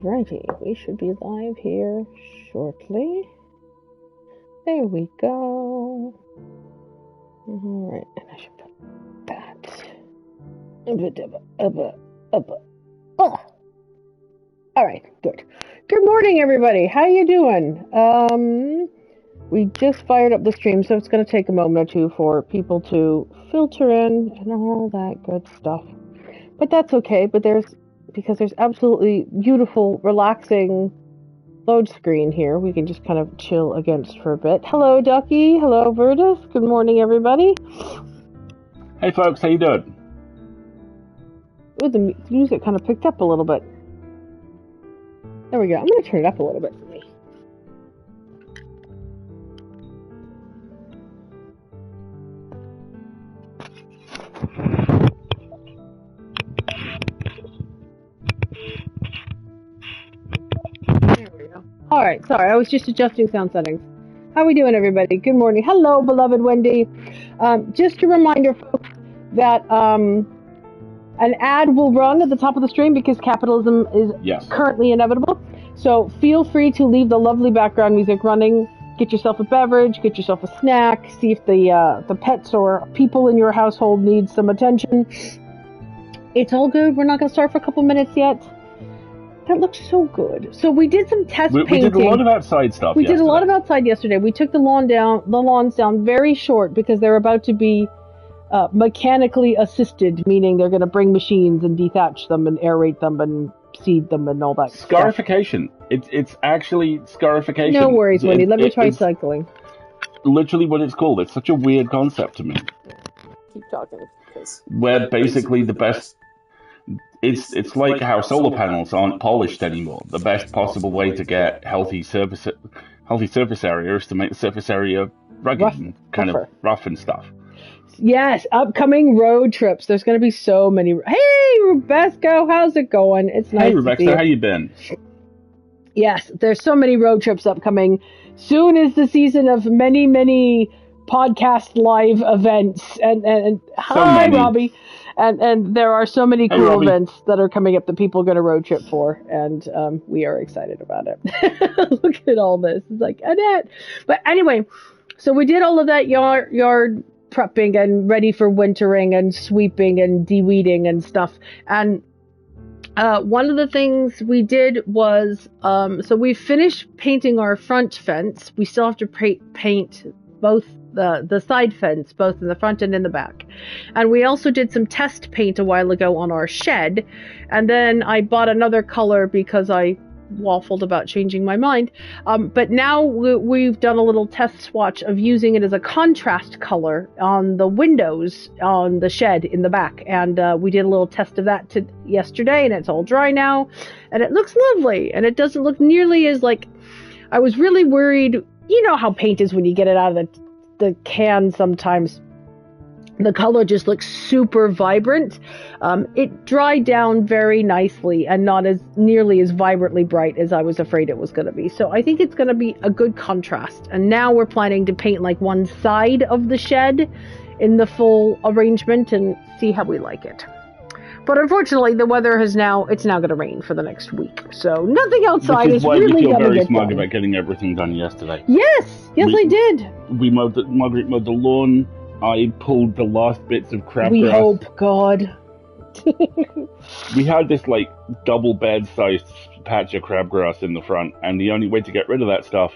Righty, we should be live here shortly. There we go. Alright, and I should put that. Oh. Alright, good. Good morning, everybody. How you doing? We just fired up the stream, so it's going to take a moment or two for people to filter in and all that good stuff. But that's okay, because there's absolutely beautiful, relaxing load screen here. We can just kind of chill against for a bit. Hello, Ducky. Hello, Virtus. Good morning, everybody. Hey, folks. How you doing? Ooh, the music kind of picked up a little bit. There we go. I'm going to turn it up a little bit for me. There we go. All right. Sorry, I was just adjusting sound settings. How are we doing, everybody? Good morning. Hello, beloved Wendy. Just a reminder, folks, that an ad will run at the top of the stream because capitalism is currently inevitable. So feel free to leave the lovely background music running. Get yourself a beverage, get yourself a snack, see if the pets or people in your household need some attention. It's all good. We're not going to start for a couple minutes yet. That looks so good. So we did some test painting. We did a lot of outside stuff yesterday. We did a lot of outside yesterday. We took the lawns down very short because they're about to be mechanically assisted, meaning they're going to bring machines and dethatch them and aerate them and seed them and all that scarification stuff. It's actually scarification. No worries, Wendy. Let me try cycling. Literally what it's called. It's such a weird concept to me. Keep talking. Where basically the best... It's like how solar panels aren't polished anymore. The best possible way to get healthy surface area is to make the surface area rugged and kind of rough and stuff. Yes, upcoming road trips. There's going to be so many. Hey, Rebecca, how's it going? It's nice. Hey, Rebecca, how you been? Yes, there's so many road trips upcoming. Soon is the season of many, many podcast live events. And hi, Robbie. And there are so many cool events that are coming up that people are going to road trip for, and we are excited about it. Look at all this. It's like, Annette. But anyway, so we did all of that yard prepping and ready for wintering and sweeping and de-weeding and stuff. And one of the things we did was, so we finished painting our front fence. We still have to paint both the side fence, both in the front and in the back. And we also did some test paint a while ago on our shed. And then I bought another color because I waffled about changing my mind. But now we've done a little test swatch of using it as a contrast color on the windows on the shed in the back. And we did a little test of that yesterday, and it's all dry now. And it looks lovely. And it doesn't look nearly as like... I was really worried. You know how paint is when you get it out of the can sometimes. The color just looks super vibrant. It dried down very nicely and not as nearly as vibrantly bright as I was afraid it was going to be. So I think it's going to be a good contrast. And now we're planning to paint like one side of the shed in the full arrangement and see how we like it. But unfortunately, the weather it's now going to rain for the next week. So nothing outside is really going to get done. Which is why you feel very smug about getting everything done yesterday. Yes, I did. Margaret mowed the lawn. I pulled the last bits of crabgrass. We hope, God. We had this like double bed-sized patch of crabgrass in the front, and the only way to get rid of that stuff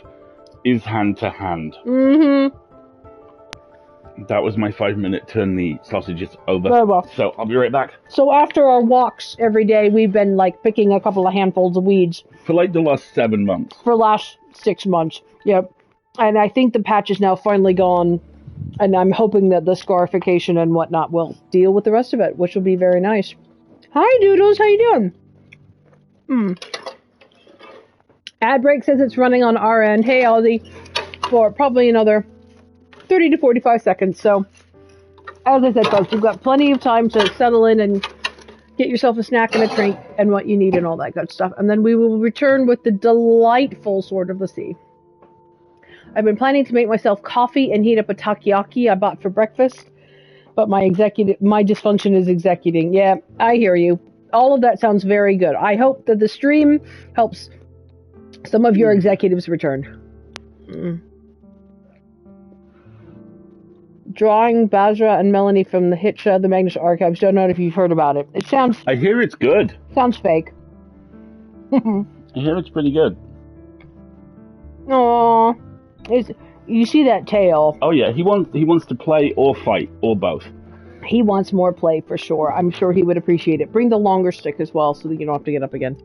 is hand to hand. Mm-hmm. That was my 5-minute turn the sausages over. Very well. So I'll be right back. So after our walks every day, we've been like picking a couple of handfuls of weeds. For like the last 7 months. For the last 6 months, yep. And I think the patch is now finally gone. And I'm hoping that the scarification and whatnot will deal with the rest of it, which will be very nice. Hi, Doodles. How you doing? Ad break says it's running on our end. Hey, Ozzy. For probably another 30 to 45 seconds. So, as I said, folks, you've got plenty of time to settle in and get yourself a snack and a drink and what you need and all that good stuff. And then we will return with the delightful Sword of the Sea. I've been planning to make myself coffee and heat up a takoyaki I bought for breakfast, but my dysfunction is executing. Yeah, I hear you. all of that sounds very good. I hope that the stream helps some of your executives return. Drawing Basra and Melanie from the hit show The Magnus Archives. Don't know if you've heard about it. It sounds... I hear it's good. Sounds fake. I hear it's pretty good. Aww. You see that tail? Oh yeah, he wants to play or fight or both. He wants more play for sure. I'm sure he would appreciate it. Bring the longer stick as well, so that you don't have to get up again.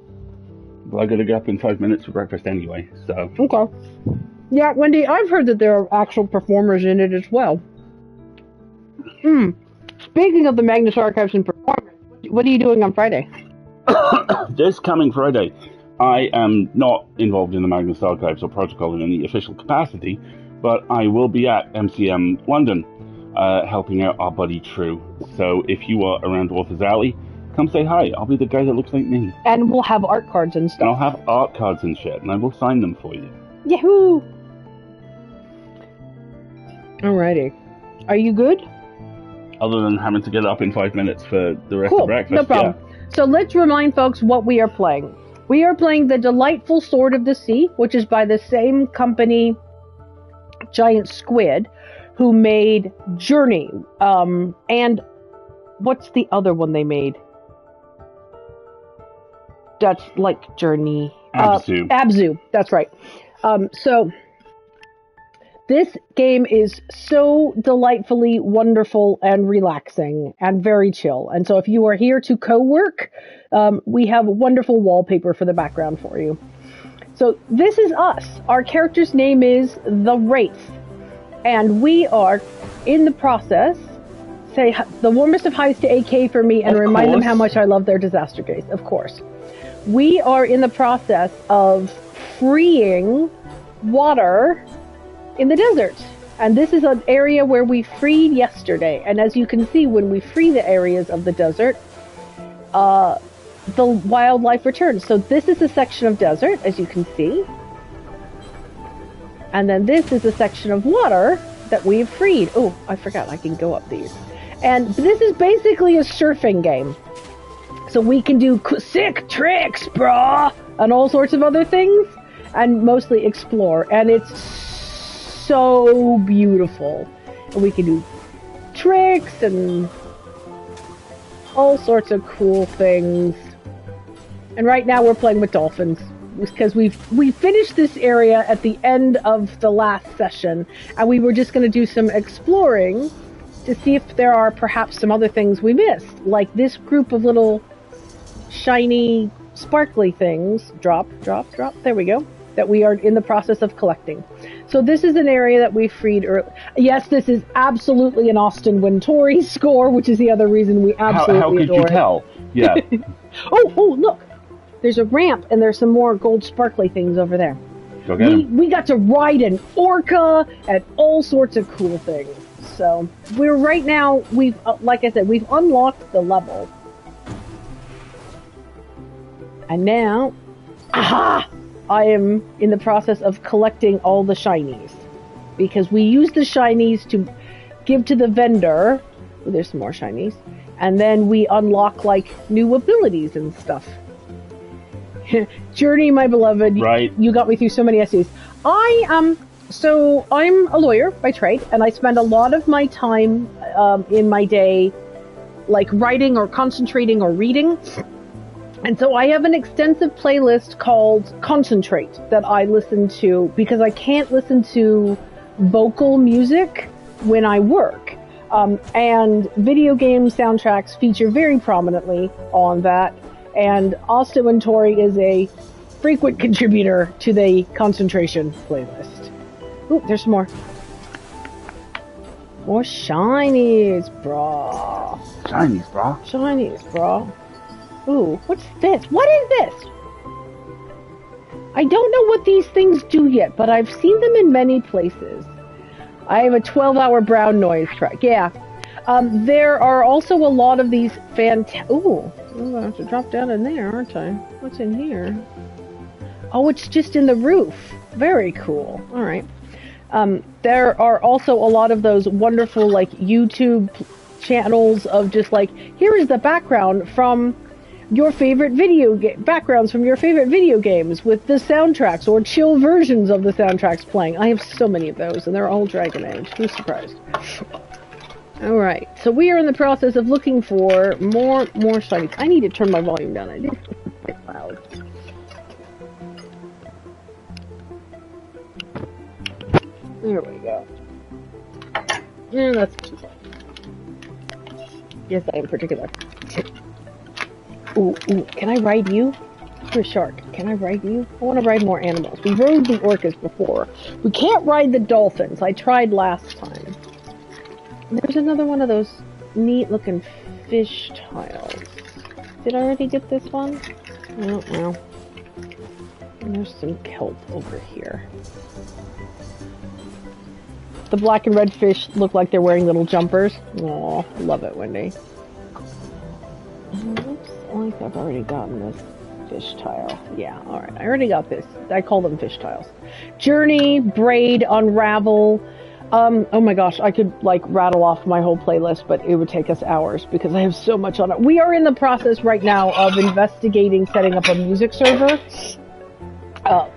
Well, I gotta get up in 5 minutes for breakfast anyway. So okay. Yeah, Wendy, I've heard that there are actual performers in it as well. Speaking of the Magnus Archives and performers, what are you doing on Friday? This coming Friday, I am not involved in the Magnus Archives or Protocol in any official capacity, but I will be at MCM London, helping out our buddy True. So if you are around Author's Alley, come say hi. I'll be the guy that looks like me. And we'll have art cards and stuff. And I'll have art cards and shit, and I will sign them for you. Yahoo! Alrighty. Are you good? Other than having to get up in 5 minutes for the rest cool. of breakfast. No problem. Yeah. So let's remind folks what we are playing. We are playing The Delightful Sword of the Sea, which is by the same company, Giant Squid, who made Journey. And what's the other one they made? That's like Journey. Abzu. Abzu, that's right. So this game is so delightfully wonderful and relaxing and very chill. And so if you are here to co-work, we have wonderful wallpaper for the background for you. So this is us. Our character's name is The Wraith. And we are in the process, say the warmest of highs to AK for me and remind them how much I love their disaster case, of course. We are in the process of freeing water in the desert. And this is an area where we freed yesterday. And as you can see, when we free the areas of the desert, the wildlife returns. So this is a section of desert, as you can see. And then this is a section of water that we've freed. Oh, I forgot I can go up these. And this is basically a surfing game. So we can do sick tricks, brah, and all sorts of other things, and mostly explore. And it's so beautiful. And we can do tricks and all sorts of cool things. And right now we're playing with dolphins because we finished this area at the end of the last session, and we were just going to do some exploring to see if there are perhaps some other things we missed, like this group of little shiny, sparkly things. Drop, drop, drop. There we go. That we are in the process of collecting. So this is an area that we freed early. Yes, this is absolutely an Austin Wintory score, which is the other reason we absolutely adore it. How could you tell? Yeah. Oh, look. There's a ramp, and there's some more gold sparkly things over there. Go get 'em. We got to ride an orca and all sorts of cool things. So we're right now, we've, like I said, we've unlocked the level. And now, I am in the process of collecting all the shinies. Because we use the shinies to give to the vendor. Oh, there's some more shinies. And then we unlock, like, new abilities and stuff. Journey, my beloved. Right. You got me through so many essays. So I'm a lawyer by trade, and I spend a lot of my time in my day, like, writing or concentrating or reading. And so I have an extensive playlist called Concentrate that I listen to because I can't listen to vocal music when I work. And video game soundtracks feature very prominently on that. And Austin Wintory is a frequent contributor to the concentration playlist. Ooh, there's some more. More shinies, brah. Shinies, brah. Shinies, brah. Ooh, what's this? What is this? I don't know what these things do yet, but I've seen them in many places. I have a 12-hour brown noise track. Yeah. There are also a lot of these ooh, I'm going to have to drop down in there, aren't I? What's in here? Oh, it's just in the roof. Very cool. All right. There are also a lot of those wonderful, like, YouTube channels of just, like, here is the background from your favorite backgrounds from your favorite video games with the soundtracks or chill versions of the soundtracks playing. I have so many of those, and they're all Dragon Age. Who's surprised? All right, so we are in the process of looking for more shinies. I need to turn my volume down. I did it loud. There we go. Yeah, that's too loud. Yes, I am particular. Ooh, can I ride you? You're a shark. Can I ride you? I want to ride more animals. We rode the orcas before. We can't ride the dolphins. I tried last time. There's another one of those neat-looking fish tiles. Did I already get this one? I don't know. And there's some kelp over here. The black and red fish look like they're wearing little jumpers. Aw, love it, Wendy. Looks like I've already gotten this fish tile. Yeah, alright. I already got this. I call them fish tiles. Journey, braid, unravel. Oh my gosh, I could like rattle off my whole playlist, but it would take us hours because I have so much on it. We are in the process right now of investigating setting up a music server.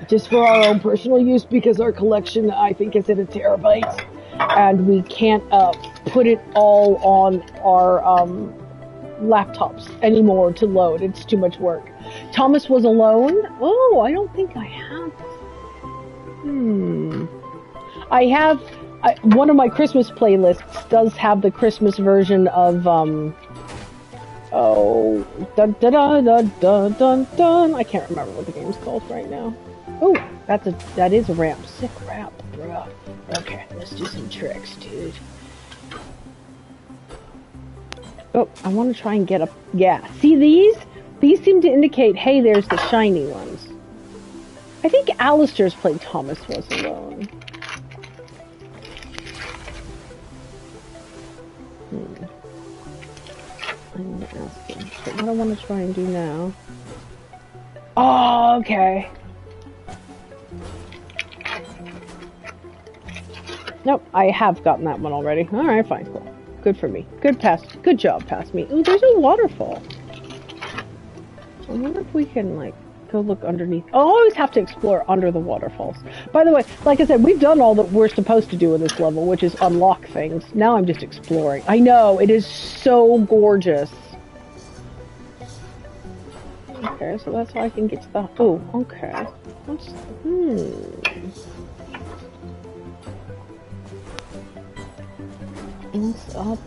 Just for our own personal use because our collection, I think, is at 1 terabyte. And we can't put it all on our laptops anymore to load. It's too much work. Thomas was alone? Oh, I don't think I have. I have... one of my Christmas playlists does have the Christmas version of, dun dun dun dun dun dun dun. I can't remember what the game's called right now. Oh, that is a ramp. Sick ramp, bro. Okay, let's do some tricks, dude. Oh, I want to try and get up. Yeah, see these? These seem to indicate, hey, there's the shiny ones. I think Alistair's played Thomas Was Alone. I'm gonna ask him. But what I want to try and do now... Oh, okay. Nope, I have gotten that one already. Alright, fine, cool. Good for me. Good job, past me. Ooh, there's a waterfall. I wonder if we can, like, go look underneath. I'll always have to explore under the waterfalls. By the way, like I said, we've done all that we're supposed to do in this level, which is unlock things. Now I'm just exploring. I know, it is so gorgeous. Okay, so that's how I can get to the... Oh, okay. What's... What's up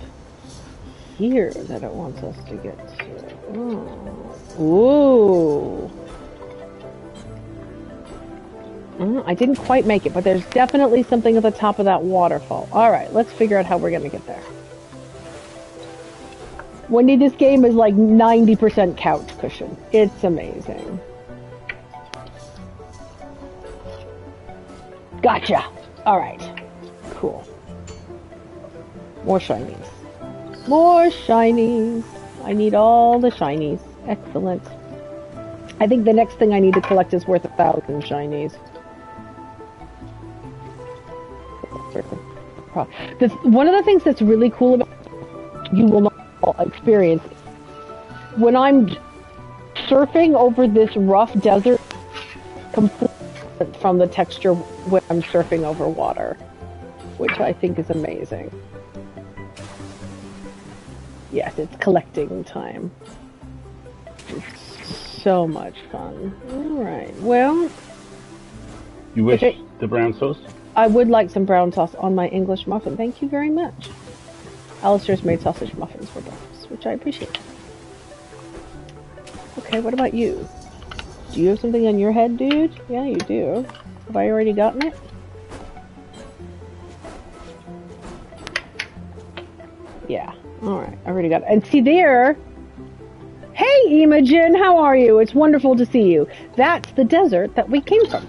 here that it wants us to get to? Oh. Ooh. I didn't quite make it, but there's definitely something at the top of that waterfall. Alright, let's figure out how we're gonna get there. Wendy, this game is like 90% couch cushion. It's amazing. Gotcha! Alright. Cool. More shinies. More shinies! I need all the shinies. Excellent. I think the next thing I need to collect is worth 1,000 shinies. One of the things that's really cool about you will not experience when I'm surfing over this rough desert, completely different from the texture when I'm surfing over water, which I think is amazing. Yes, it's collecting time. It's so much fun. Alright, well... You wish the brown sauce? I would like some brown sauce on my English muffin. Thank you very much. Alistair's made sausage muffins for breakfast, which I appreciate. Okay, what about you? Do you have something on your head, dude? Yeah, you do. Have I already gotten it? Yeah. Alright, I already got it. And see there... Hey, Imogen, how are you? It's wonderful to see you. That's the desert that we came from.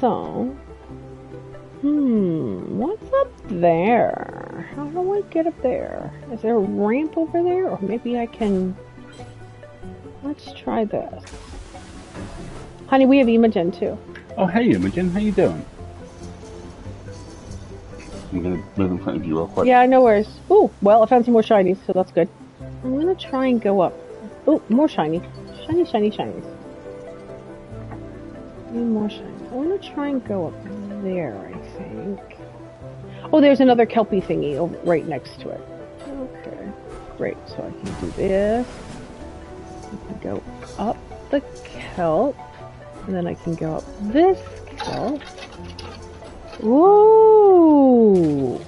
So... what's up there? How do I get up there? Is there a ramp over there? Or maybe I can... Let's try this. Honey, we have Imogen too. Oh, hey Imogen, how you doing? I'm going to move in front of you real quick. Yeah, no worries. Ooh, well, I found some more shinies, so that's good. I'm going to try and go up. Oh, more shiny. Shiny, shiny, shinies. Need more shinies. I want to try and go up there, I think. Oh, there's another Kelpie thingy right next to it. Okay, great. So I can do this. I can go up the kelp. And then I can go up this kelp. Ooh!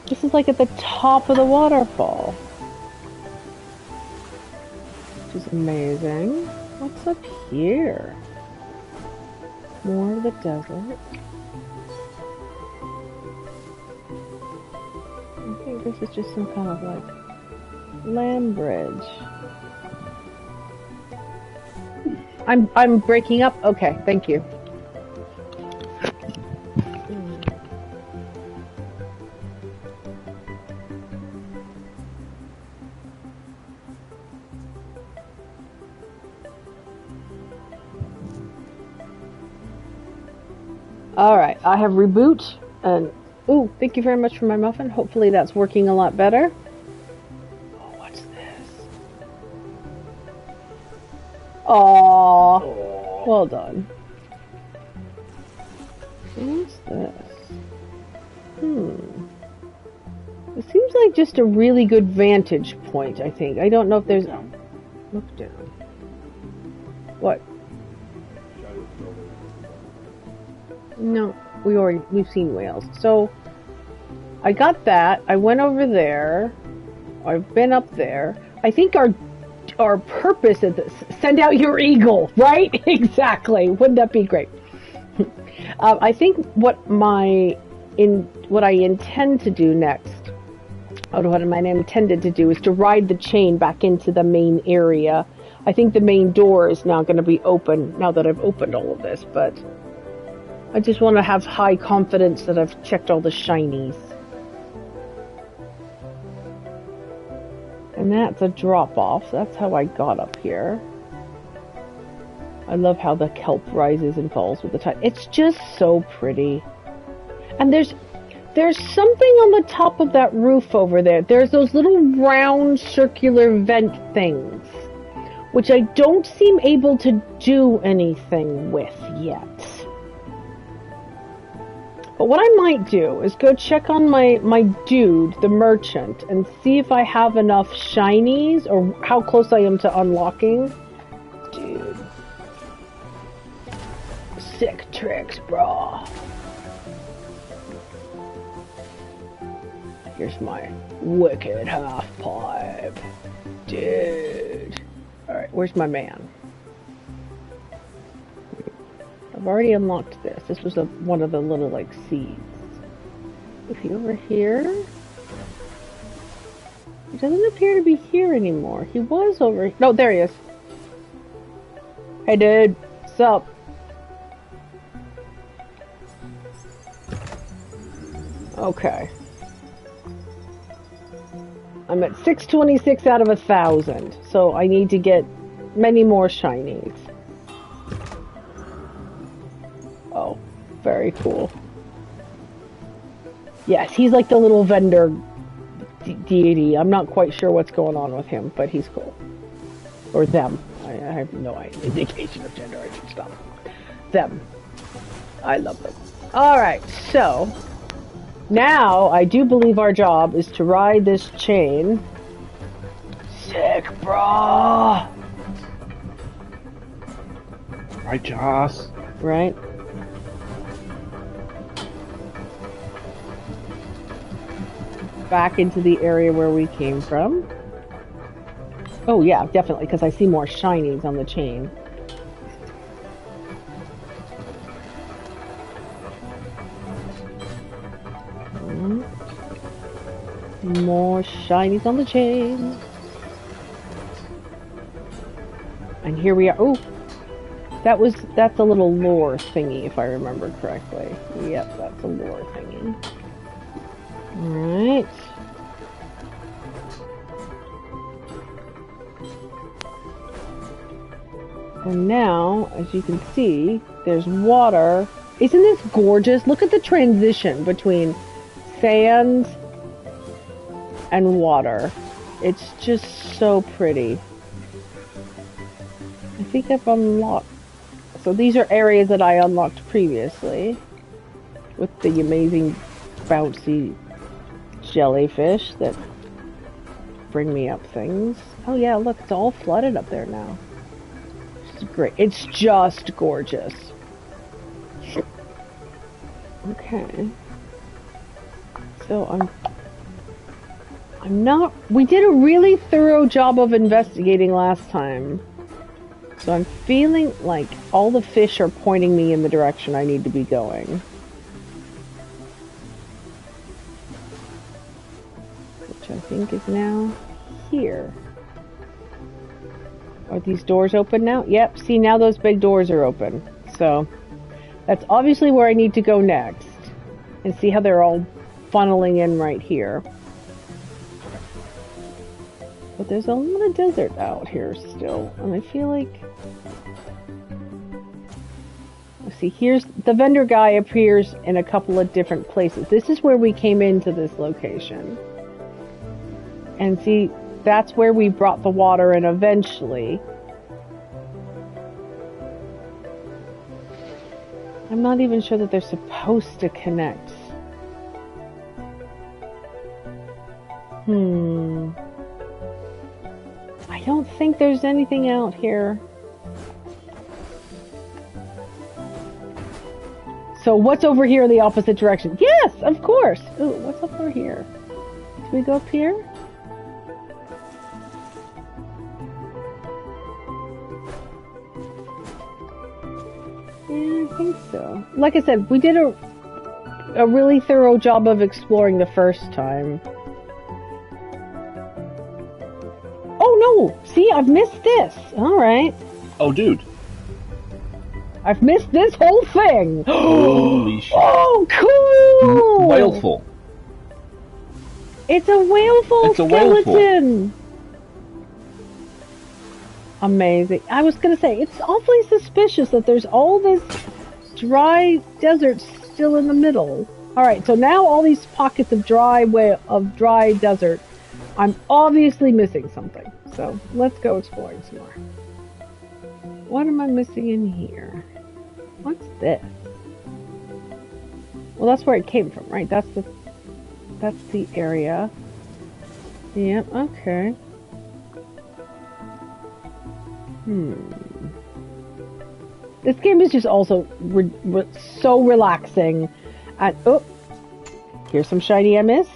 This is like at the top of the waterfall. Which is amazing. What's up here? More of the desert. I think this is just some kind of like land bridge. I'm breaking up? Okay, thank you. Alright, I have reboot, and ooh, thank you very much for my muffin. Hopefully that's working a lot better. Oh, what's this? Aww, well done. What's this? It seems like just a really good vantage point, I think. I don't know if there's... Look down. What? No, we've seen whales. So, I got that. I went over there. I've been up there. I think our purpose is this. Send out your eagle, right? Exactly. Wouldn't that be great? I think what I intend to do next, or what I intended to do, is to ride the chain back into the main area. I think the main door is now going to be open now that I've opened all of this, but I just want to have high confidence that I've checked all the shinies. And that's a drop-off. That's how I got up here. I love how the kelp rises and falls with the tide. It's just so pretty. And there's something on the top of that roof over there. There's those little round circular vent things, which I don't seem able to do anything with yet. But what I might do is go check on my dude, the merchant, and see if I have enough shinies or how close I am to unlocking. Dude. Sick tricks, bro. Here's my wicked half pipe. Dude. Alright, where's my man? I've already unlocked this. This was one of the little, like, seeds. Is he over here? He doesn't appear to be here anymore. He was over here. No, there he is. Hey, dude. What's up? Okay. I'm at 626 out of 1,000, so I need to get many more shinies. Oh, very cool. Yes, he's like the little vendor deity. I'm not quite sure what's going on with him, but he's cool. Or them. I have no indication of gender. I should stop. Them. I love them. Alright, so now I do believe our job is to ride this chain. Sick, brah! Right, Joss. Right? Back into the area where we came from. Oh yeah, definitely, because I see more shinies on the chain. More shinies on the chain. And here we are. Oh, that's a little lure thingy, if I remember correctly. Yep, that's a lure thingy. Alright. And now, as you can see, there's water. Isn't this gorgeous? Look at the transition between sand and water. It's just so pretty. I think I've unlocked... So these are areas that I unlocked previously. With the amazing bouncy jellyfish that bring me up things. Oh yeah, look, it's all flooded up there now. It's great. It's just gorgeous. Okay. So I'm not... We did a really thorough job of investigating last time. So I'm feeling like all the fish are pointing me in the direction I need to be going. Which I think is now here. Are these doors open now? Yep, see, now those big doors are open. So that's obviously where I need to go next. And see how they're all funneling in right here. But there's a lot of desert out here still. And I feel like... Let's see, here's... The vendor guy appears in a couple of different places. This is where we came into this location. And see, that's where we brought the water in eventually. I'm not even sure that they're supposed to connect. I don't think there's anything out here. So what's over here in the opposite direction? Yes, of course. Ooh, what's up over here? Can we go up here? Yeah, I think so. Like I said, we did a really thorough job of exploring the first time. Oh no! See, I've missed this! Alright. Oh, dude. I've missed this whole thing! Holy shit. Oh, cool! Whaleful. It's a whaleful skeleton! Amazing. I was gonna say, it's awfully suspicious that there's all this dry desert still in the middle. Alright, so now all these pockets of dry desert, I'm obviously missing something. So, let's go exploring some more. What am I missing in here? What's this? Well, that's where it came from, right? That's the area. Yep, okay. This game is just also so relaxing. And, oh, here's some shiny I missed.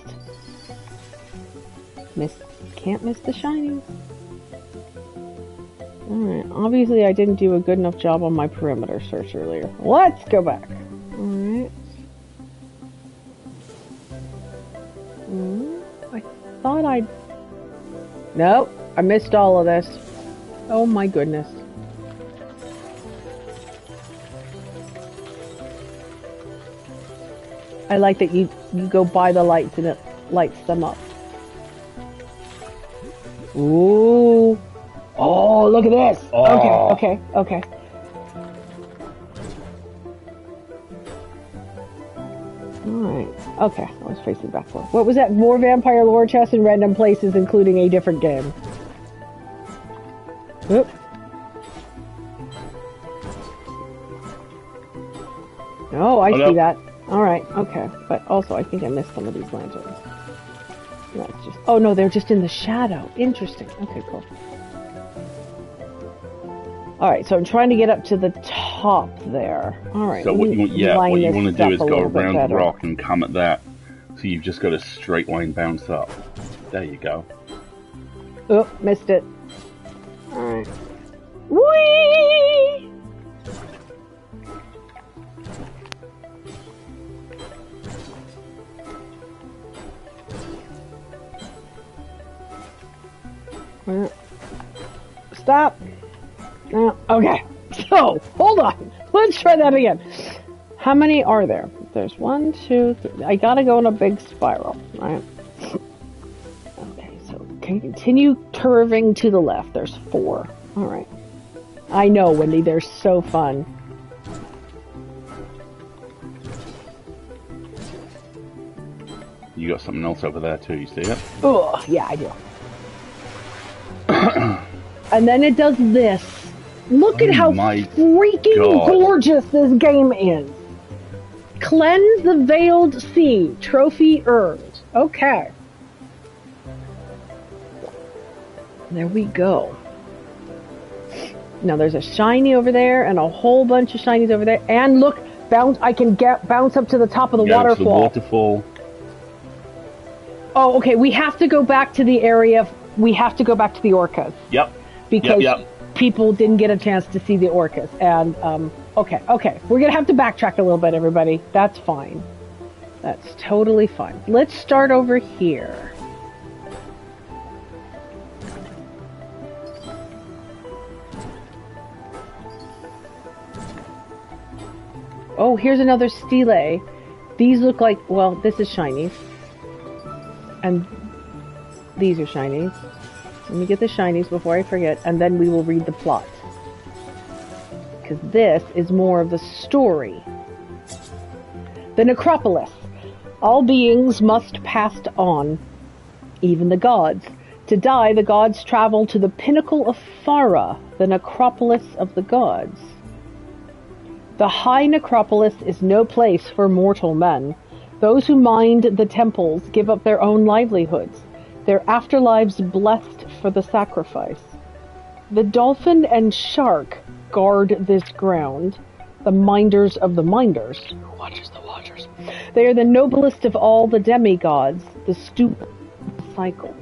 Can't miss the shiny. Alright, obviously I didn't do a good enough job on my perimeter search earlier. Let's go back. Alright. I thought I'd... Nope, I missed all of this. Oh my goodness. I like that you go by the lights and it lights them up. Ooh. Oh, look at this. Oh. Okay. Alright. Okay, I was facing backward. What was that? More vampire lore chests in random places, including a different game. Oop. Oh, I see that. Alright, okay. But also, I think I missed some of these lanterns. That's just... Oh, no, they're just in the shadow. Interesting. Okay, cool. Alright, so I'm trying to get up to the top there. Alright. So what you want to do is go around the rock and come at that. So you've just got a straight line bounce up. There you go. Oh, missed it. Alright. Whee! Stop. Okay, so, hold on. Let's try that again. How many are there? There's 1, 2, 3. I gotta go in a big spiral, right? Okay, so continue curving to the left. There's 4. Alright. I know, Wendy, they're so fun. you got something else over there too. You see it? Oh, yeah, I do. And then it does this. Look at how freaking gorgeous this game is. Cleanse the Veiled Sea. Trophy earned. Okay. There we go. Now there's a shiny over there and a whole bunch of shinies over there. And look, I can bounce up to the top of the waterfall. The waterfall. Oh, okay. We have to go back to the area. We have to go back to the orcas. Yep. Because people didn't get a chance to see the orcas. And, okay. We're going to have to backtrack a little bit, everybody. That's fine. That's totally fine. Let's start over here. Oh, here's another stele. These look like, well, this is shinies. And these are shinies. Let me get the shinies before I forget, and then we will read the plot. Because this is more of the story. The Necropolis. All beings must pass on, even the gods. To die, the gods travel to the pinnacle of Farah, the Necropolis of the gods. The High Necropolis is no place for mortal men. Those who mind the temples give up their own livelihoods, their afterlives blessed for the sacrifice. The dolphin and shark guard this ground, the minders of the minders. Who watches the watchers? They are the noblest of all the demigods, the stupid cycle.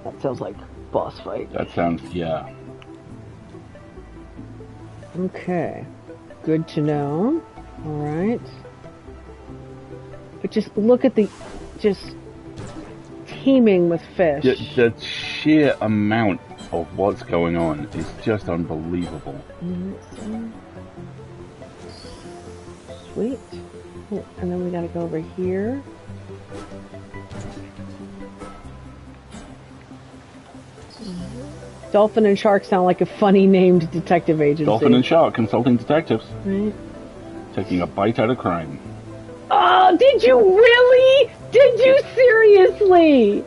That sounds like boss fight. That sounds, yeah. Okay. Good to know. Alright. But just look at just teeming with fish. The sheer amount of what's going on is just unbelievable. Sweet. Oh, and then we gotta go over here. Dolphin and Shark sound like a funny named detective agency. Dolphin and Shark, consulting detectives. Right. Taking a bite out of crime. Oh, did you really? Did you seriously?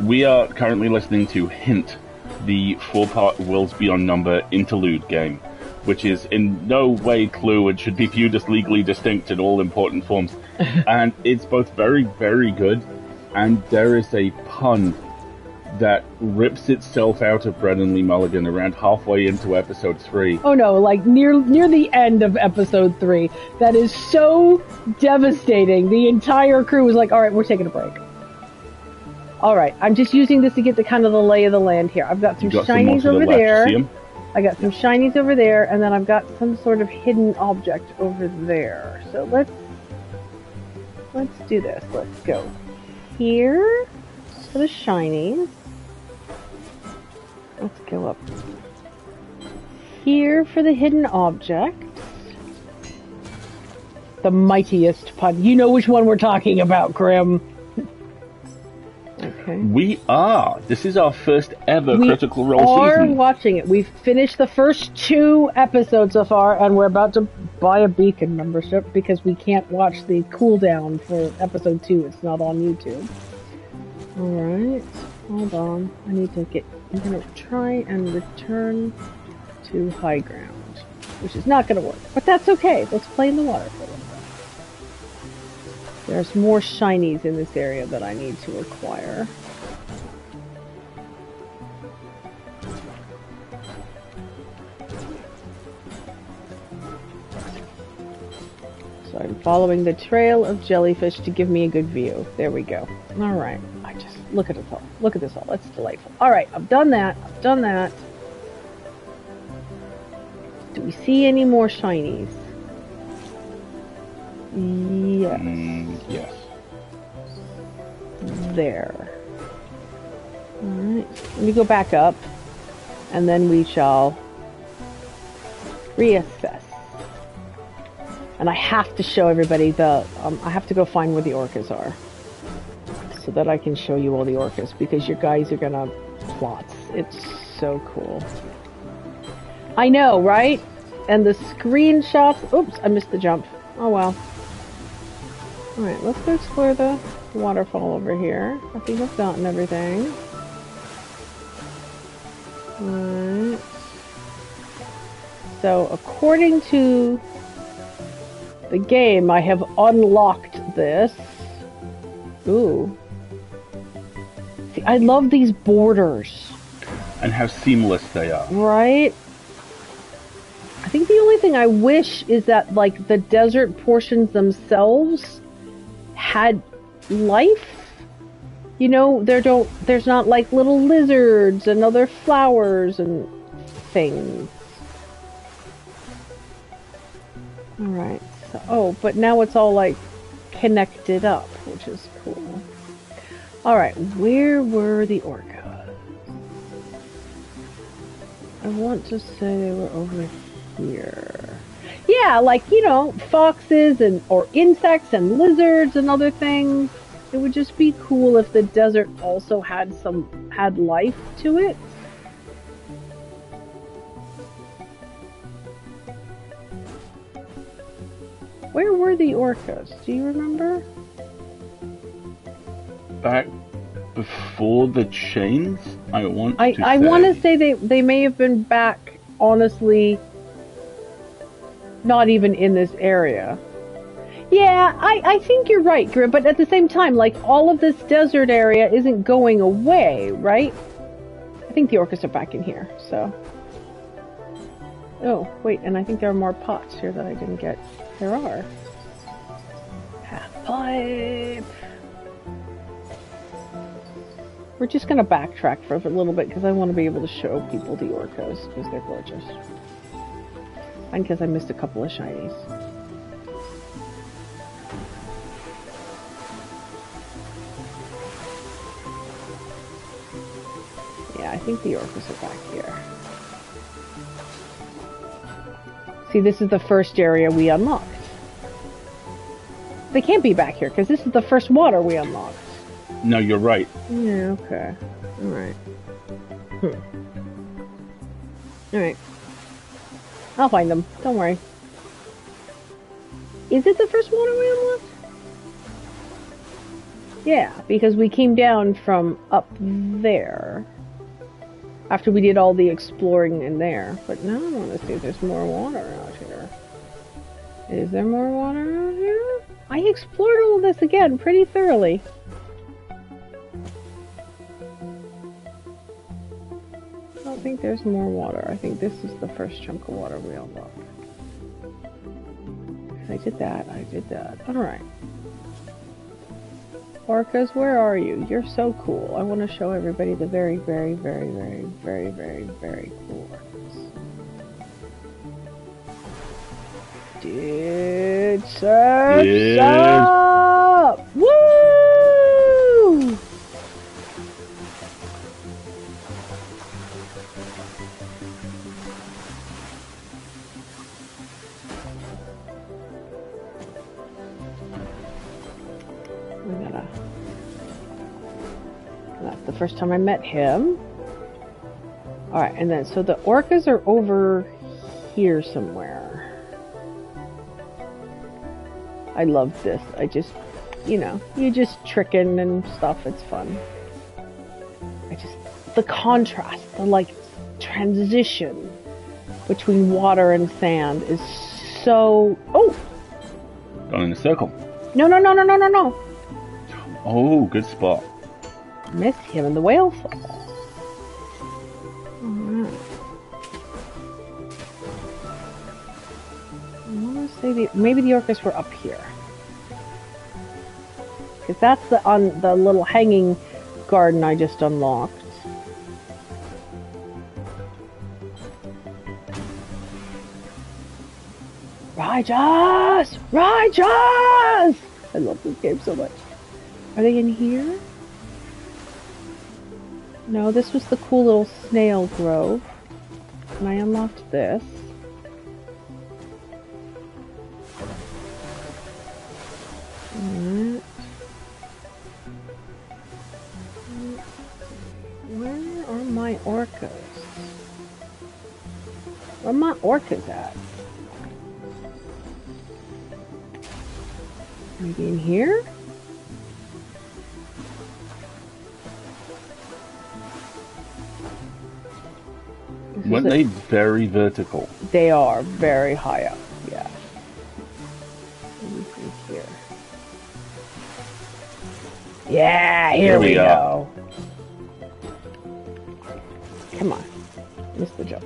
We are currently listening to Hint, the 4-part Worlds Beyond Number interlude game, which is in no way Clue and should be viewed as legally distinct in all important forms. And it's both very, very good, and there is a pun that rips itself out of Brennan Lee Mulligan around halfway into episode 3. Oh no, like near the end of episode 3. That is so devastating. The entire crew was like, alright, we're taking a break. Alright, I'm just using this to get the kind of the lay of the land here. I've got some shinies over there. I got some shinies over there, and then I've got some sort of hidden object over there. So let's do this. Let's go here for the shinies. Let's go up here for the hidden objects. The mightiest pun. You know which one we're talking about, Grim. Okay. We are. This is our first ever Critical Role season. We are watching it. We've finished the first 2 episodes so far, and we're about to buy a Beacon membership because we can't watch the cooldown for episode 2. It's not on YouTube. Alright. Hold on. I need to get... I'm going to try and return to high ground, which is not going to work. But that's okay. Let's play in the water for a little bit. There's more shinies in this area that I need to acquire. So I'm following the trail of jellyfish to give me a good view. There we go. Alright. Look at it all. Look at this all. That's delightful. Alright, I've done that. Do we see any more shinies? Yes. Yes. There. Alright. Let me go back up. And then we shall reassess. And I have to show everybody I have to go find where the orcas are. So that I can show you all the orcas, because you guys are gonna plots. It's so cool. I know, right? And the screenshots... Oops, I missed the jump. Oh well. Alright, let's go explore the waterfall over here. I think I've gotten everything. Alright. So, according to the game, I have unlocked this. Ooh. See, I love these borders. And how seamless they are. Right? I think the only thing I wish is that, like, the desert portions themselves had life. You know, there's not, like, little lizards and other flowers and things. Alright, so, oh, but now it's all, like, connected up, which is cool. Alright, where were the orcas? I want to say they were over here. Yeah, like, you know, foxes or insects and lizards and other things. It would just be cool if the desert also had life to it. Where were the orcas? Do you remember? Back before the chains, I want to say they may have been back, honestly, not even in this area. Yeah, I think you're right, Grim, but at the same time, like, all of this desert area isn't going away, right? I think the orcas are back in here, so... Oh, wait, and I think there are more pots here that I didn't get. There are. Half pipe. We're just gonna backtrack for a little bit because I want to be able to show people the orcas because they're gorgeous. And because I missed a couple of shinies. Yeah, I think the orcas are back here. See, this is the first area we unlocked. They can't be back here, because this is the first water we unlocked. No, you're right. Yeah, okay. Alright. Alright. I'll find them. Don't worry. Is it the first water we unlocked? Yeah, because we came down from up there. After we did all the exploring in there. But now I want to see if there's more water out here. Is there more water out here? I explored all of this again pretty thoroughly. I don't think there's more water. I think this is the first chunk of water we unlocked. I did that. Alright. Orcas, where are you? You're so cool. I want to show everybody the very, very, very, very, very, very, very cool orcas. Dude, surf's up! Woo! That's the first time I met him. Alright, and then, so the orcas are over here somewhere. I love this. I just, you know, you just tricking and stuff. It's fun. The contrast, the, like, transition between water and sand is so... Oh! Going in a circle. No. Oh, good spot. Missed him in the whale fall. Alright. I want to say maybe the orcas were up here. Because that's the little hanging garden I just unlocked. Rajas! Rajas! I love this game so much. Are they in here? No, this was the cool little snail grove. And I unlocked this. Alright. Where are my orcas? Where are my orcas at? Maybe in here? Weren't they very vertical? They are very high up, yeah. Let me think here. Yeah, here we go. Come on. Missed the jump.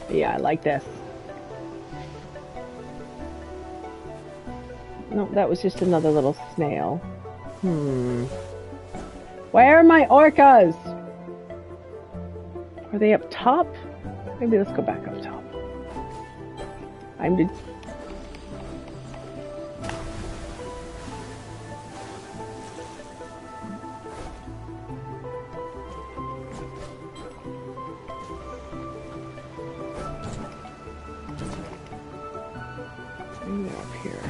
Yeah, I like this. No, that was just another little snail. Where are my orcas? Are they up top? Maybe let's go back up top. I'm the... Maybe they're up here.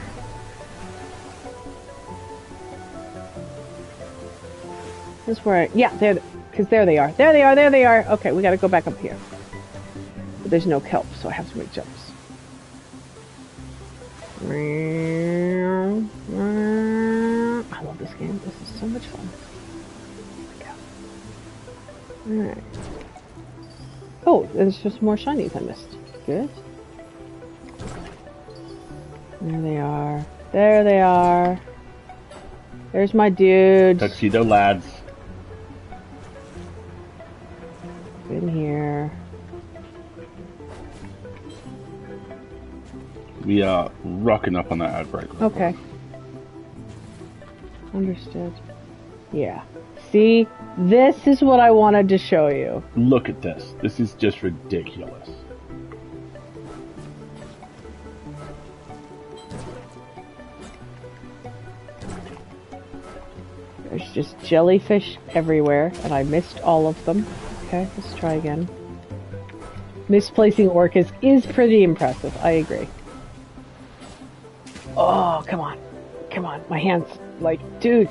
This is where yeah, there, because there they are. There they are, there they are. Okay, we gotta go back up here. But there's no kelp, so I have to make jumps. I love this game. This is so much fun. Alright. Oh, there's just more shinies I missed. Good. There they are. There they are. There's my dude. Tuxedo lads. In here. We are rocking up on that outbreak. Okay. Understood. Yeah. See? This is what I wanted to show you. Look at this. This is just ridiculous. There's just jellyfish everywhere, and I missed all of them. Okay, let's try again. Misplacing orcas is pretty impressive, I agree. Oh, come on. Come on, my hands, like, dude.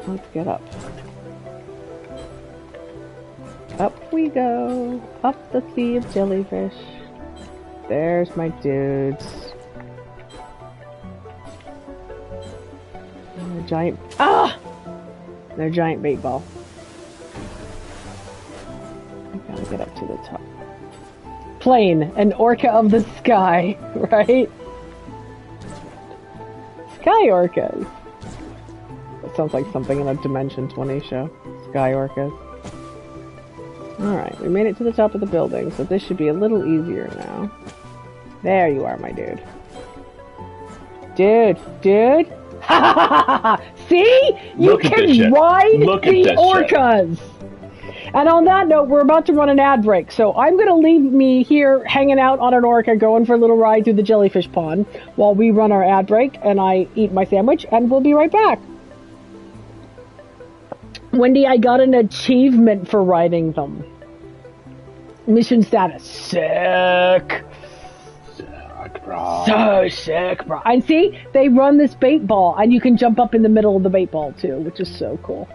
Let's get up. Up we go. Up the sea of jellyfish. There's my dudes. And a giant... Ah! They're giant bait ball. I gotta get up to the top. Plane, an orca of the sky, right? Sky orcas. That sounds like something in a Dimension 20 show. Sky orcas. Alright, we made it to the top of the building, so this should be a little easier now. There you are, my dude. Dude! Ha ha ha ha! See? You can ride the orcas! And on that note, we're about to run an ad break, so I'm going to leave me here hanging out on an orca, going for a little ride through the jellyfish pond while we run our ad break and I eat my sandwich, and we'll be right back. Wendy, I got an achievement for riding them. Mission status. Sick. Sick, bro. So sick, bro. And see, they run this bait ball, and you can jump up in the middle of the bait ball too, which is so cool.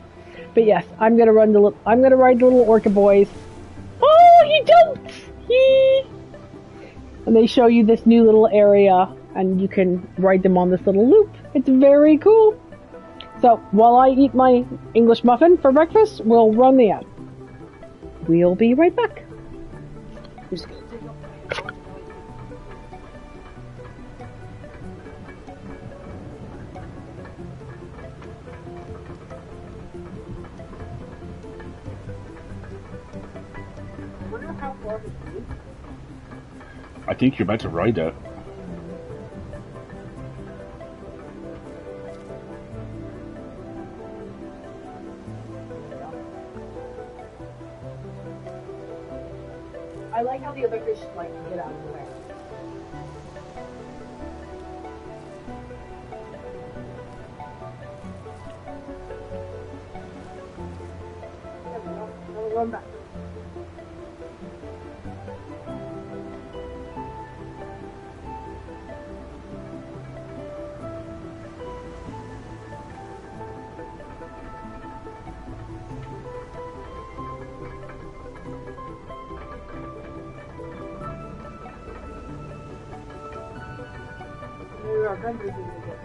But yes, I'm gonna ride the little orca boys. Oh, he jumped! And they show you this new little area, and you can ride them on this little loop. It's very cool. So while I eat my English muffin for breakfast, we'll run the ad. We'll be right back. I think you're about to ride it. I like how the other fish like to get out of the way. run back. Maybe our members didn't get it.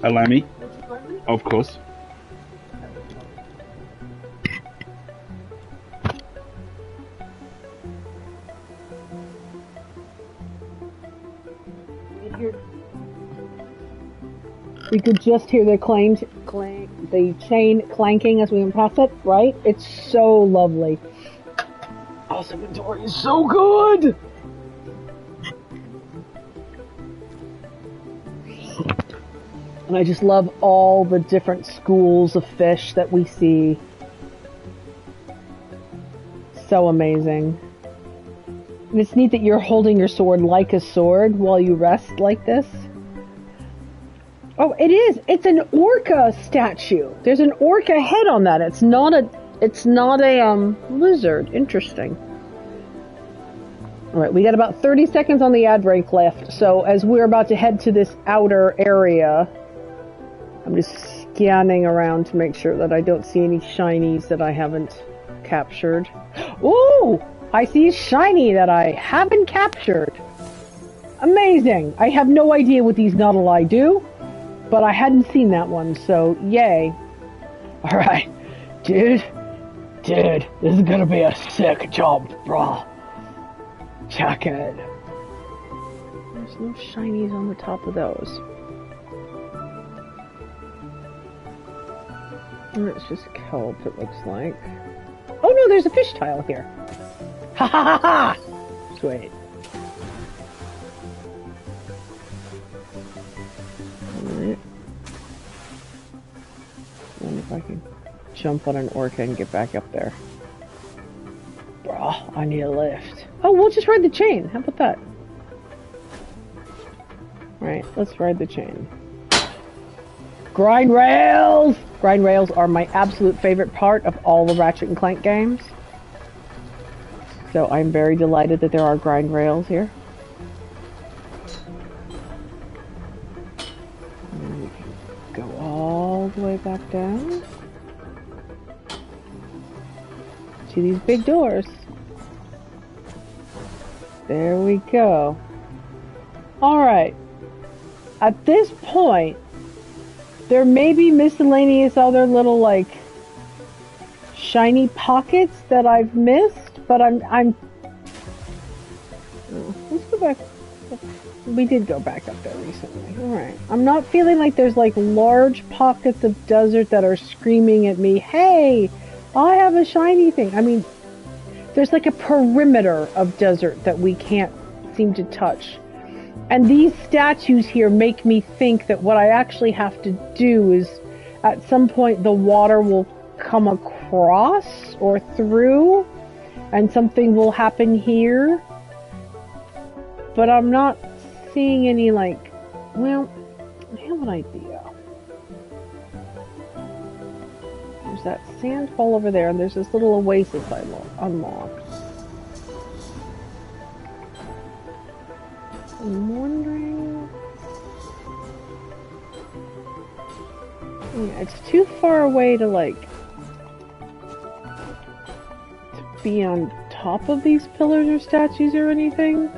Allow me? Of course. We could just hear the the chain clanking as we went past it, right? It's so lovely. Oh, this inventory is so good! And I just love all the different schools of fish that we see. So amazing. And it's neat that you're holding your sword like a sword while you rest like this. Oh, it is. It's an orca statue. There's an orca head on that. It's not a lizard. Interesting. All right, we got about 30 seconds on the ad break left. So as we're about to head to this outer area, I'm just scanning around to make sure that I don't see any shinies that I haven't captured. Ooh! I see a shiny that I haven't captured. Amazing! I have no idea what these Nautilus do, but I hadn't seen that one, so yay. Alright. Dude, this is gonna be a sick jump, bro. Check it. There's no shinies on the top of those. It's just kelp, it looks like. Oh no, there's a fish tile here. Ha ha ha ha! Sweet. Alright. I wonder if I can jump on an orca and get back up there. Bro, I need a lift. Oh, we'll just ride the chain. How about that? Alright, let's ride the chain. Grind rails! Grind rails are my absolute favorite part of all the Ratchet & Clank games. So I'm very delighted that there are grind rails here. And we can go all the way back down. To these big doors. There we go. Alright. At this point, there may be miscellaneous other little, like, shiny pockets that I've missed, but I'm... Oh, let's go back. We did go back up there recently. Alright. I'm not feeling like there's, like, large pockets of desert that are screaming at me, hey, I have a shiny thing. I mean, there's, like, a perimeter of desert that we can't seem to touch. And these statues here make me think that what I actually have to do is, at some point, the water will come across or through, and something will happen here. But I'm not seeing any, like, well, I have an idea. There's that sand hole over there, and there's this little oasis I unlocked. I'm wondering... Yeah, it's too far away to, like, to be on top of these pillars or statues or anything.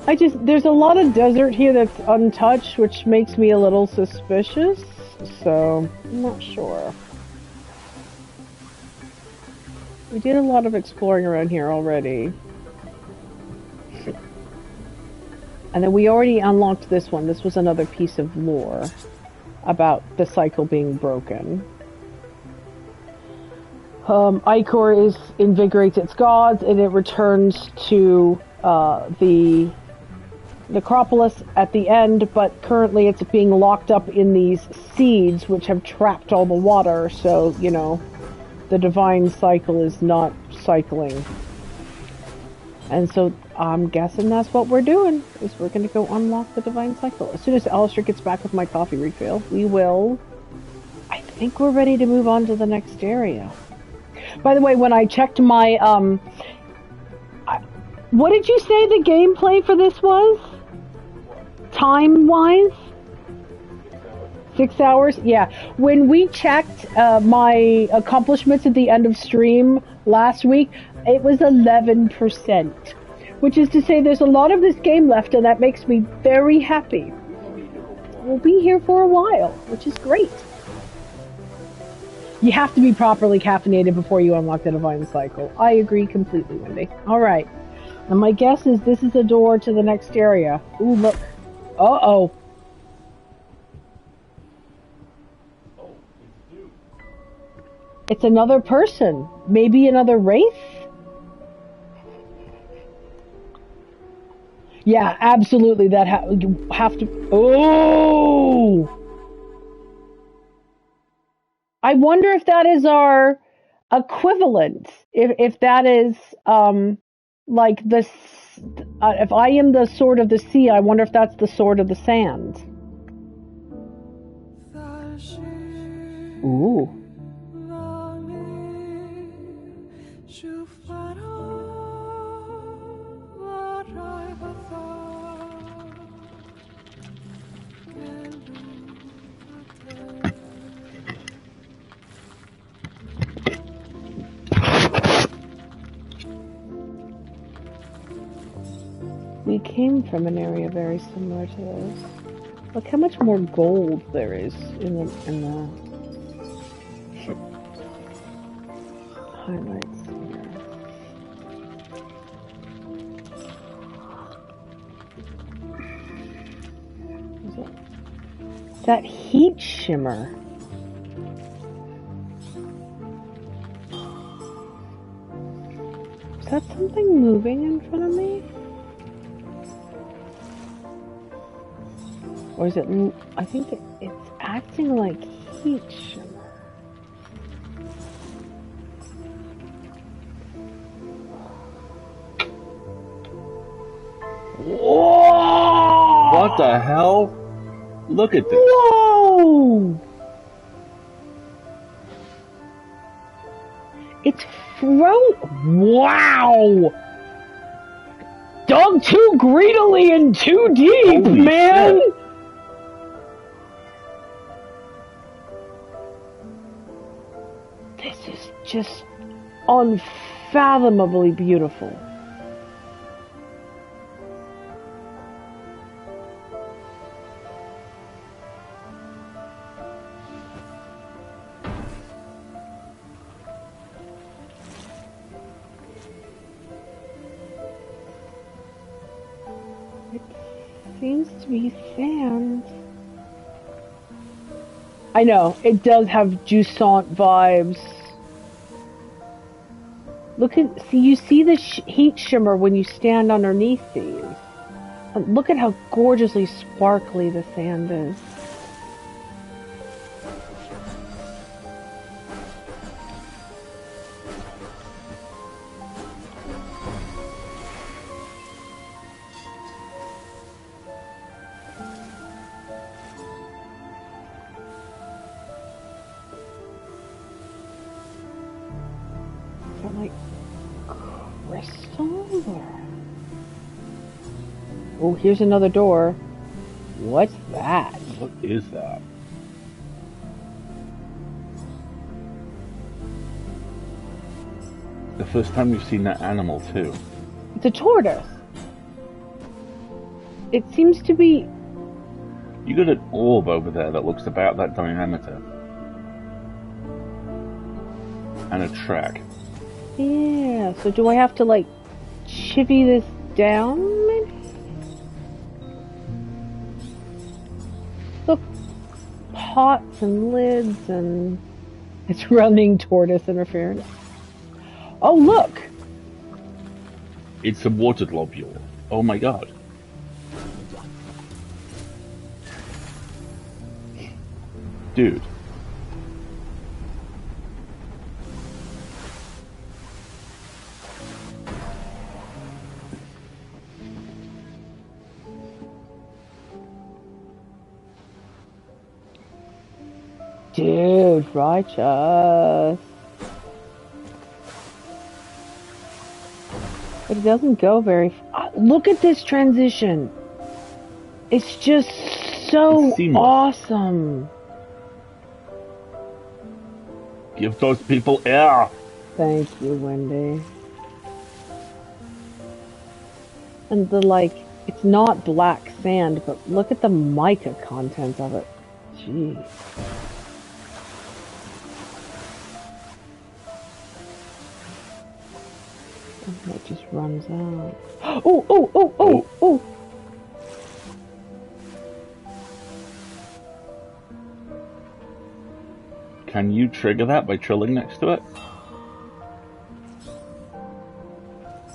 There's a lot of desert here that's untouched, which makes me a little suspicious, so I'm not sure. We did a lot of exploring around here already. And then we already unlocked this one. This was another piece of lore about the cycle being broken. Ichor invigorates its gods, and it returns to the necropolis at the end, but currently it's being locked up in these seeds which have trapped all the water, so, you know, the divine cycle is not cycling. And so I'm guessing that's what we're doing, is we're going to go unlock the divine cycle. As soon as Alistair gets back with my coffee refill, we will... I think we're ready to move on to the next area. By the way, when I checked my, what did you say the gameplay for this was? Time-wise? 6 hours? Yeah. When we checked my accomplishments at the end of stream last week, it was 11%. Which is to say there's a lot of this game left, and that makes me very happy. We'll be here for a while, which is great. You have to be properly caffeinated before you unlock the divine cycle. I agree completely, Wendy. Alright. And my guess is this is a door to the next area. Ooh, look. Uh-oh. It's another person. Maybe another race? Yeah, absolutely. That you have to... Oh! I wonder if that is our equivalent. If that is, like the... if I am the sword of the sea, I wonder if that's the sword of the sand. Ooh. We came from an area very similar to this. Look how much more gold there is in the highlights here. That heat shimmer. Is that something moving in front of me? Or is it... I think it's acting like heat shimmer. Whoa! What the hell? Look at this. Whoa! It's Wow! Dug too greedily and too deep, holy man! Shit. This is just unfathomably beautiful. Seems to be sand. I know, it does have Jusant vibes. Look at, you see the heat shimmer when you stand underneath these. And look at how gorgeously sparkly the sand is. Oh, here's another door. What's that? What is that? The first time we've seen that animal, too. It's a tortoise. It seems to be... You got an orb over there that looks about that diameter. And a track. Yeah, so do I have to, like, chivvy this down, maybe? Look, pots and lids and It's running tortoise interference. Oh, look! It's a water globule. Oh my god. Dude. Dude, righteous. But it doesn't go very look at this transition. It's just so awesome. Give those people air. Thank you, Wendy. And it's not black sand, but look at the mica content of it. Jeez. It just runs out. Oh, oh, oh, oh, oh! Can you trigger that by trilling next to it?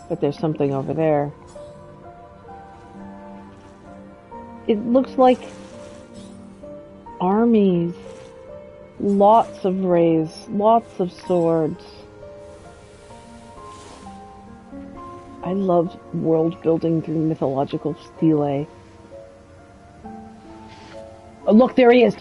But there's something over there. It looks like armies. Lots of rays, lots of swords. I love world building through mythological stele. Oh, look, there he is.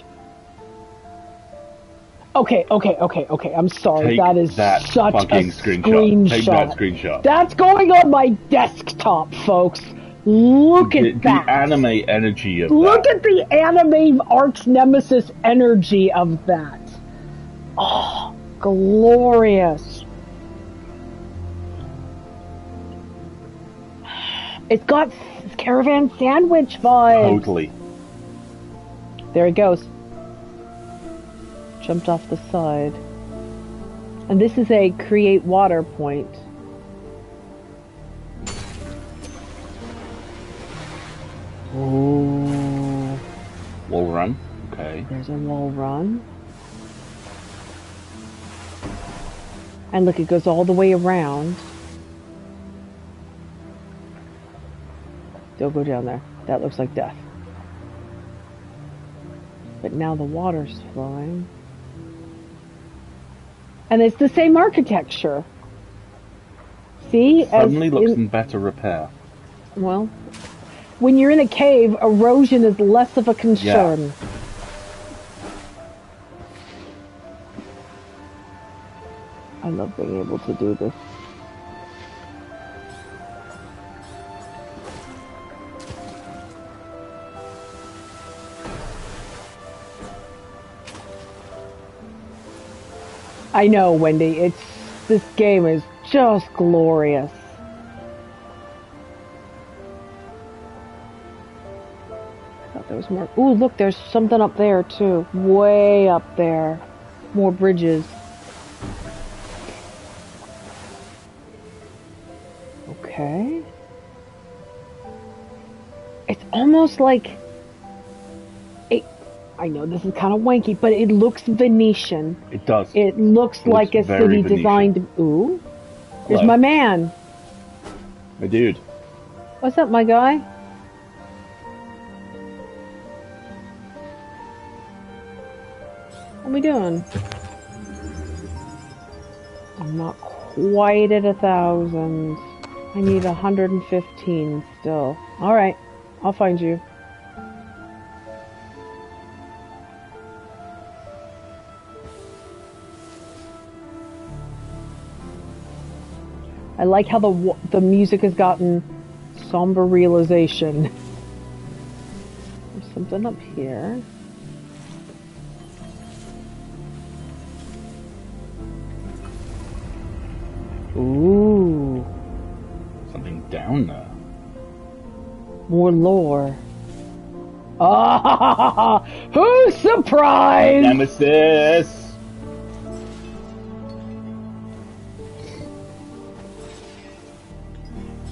Okay. I'm sorry. That is such a screenshot. Take that screenshot. That's going on my desktop, folks. Look at that. The anime energy of Look at the anime arch nemesis energy of that. Oh, glorious. It's got caravan sandwich vibes. Totally. There he goes. Jumped off the side. And this is a create water point. Ooh. Wall run. Okay. There's a wall run. And look, it goes all the way around. Don't go down there. That looks like death. But now the water's flowing. And it's the same architecture. See? Suddenly looks in better repair. Well, when you're in a cave, erosion is less of a concern. Yeah. I love being able to do this. I know, Wendy, this game is just glorious. I thought there was more. Ooh, look, there's something up there too. Way up there. More bridges. Okay. It's almost like I know this is kind of wanky, but it looks Venetian. It does. It looks like a city Venetian. Designed. Ooh, there's my man. My dude. What's up, my guy? What are we doing? I'm not quite at 1,000. I need 115 still. All right, I'll find you. I like how the music has gotten somber realization. There's something up here. Ooh. Something down there. More lore. Ah! Who's surprised? Nemesis!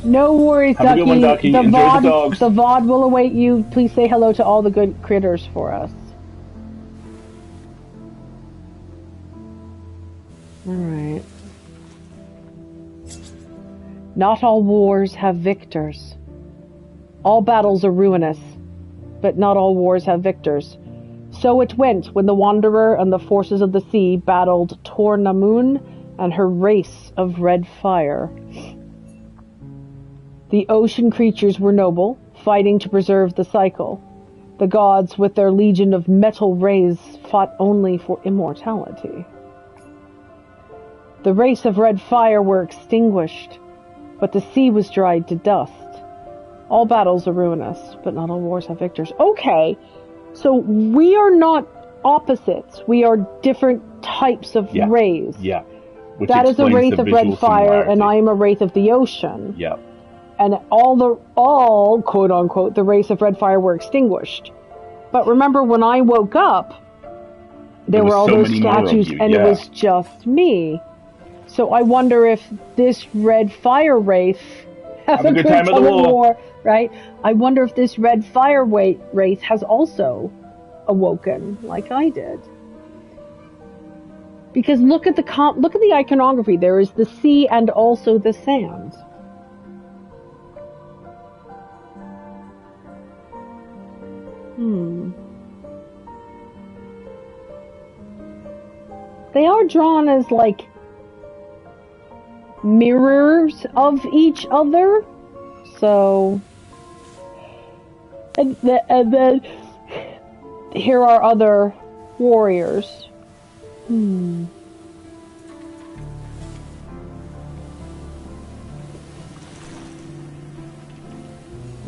No worries, Have Ducky. a good one, Ducky. The Enjoy VOD, the dogs. The VOD will await you. Please say hello to all the good critters for us. Alright. Not all wars have victors. All battles are ruinous, but not all wars have victors. So it went when the Wanderer and the forces of the sea battled Tor Namun and her race of red fire. The ocean creatures were noble, fighting to preserve the cycle. The gods, with their legion of metal rays, fought only for immortality. The race of red fire were extinguished, but the sea was dried to dust. All battles are ruinous, but not all wars have victors. Okay, so we are not opposites. We are different types of rays. Yeah. Which that is a wraith of red fire, similarity. And I am a wraith of the ocean. Yeah. And all quote unquote the race of red fire were extinguished. But remember, when I woke up, there were all those statues, and it was just me. So I wonder if this red fire wraith has a good time of the war, right? I wonder if this red fire wraith has also awoken like I did. Because look at the iconography. There is the sea and also the sand. They are drawn as like mirrors of each other. So, and then here are other warriors.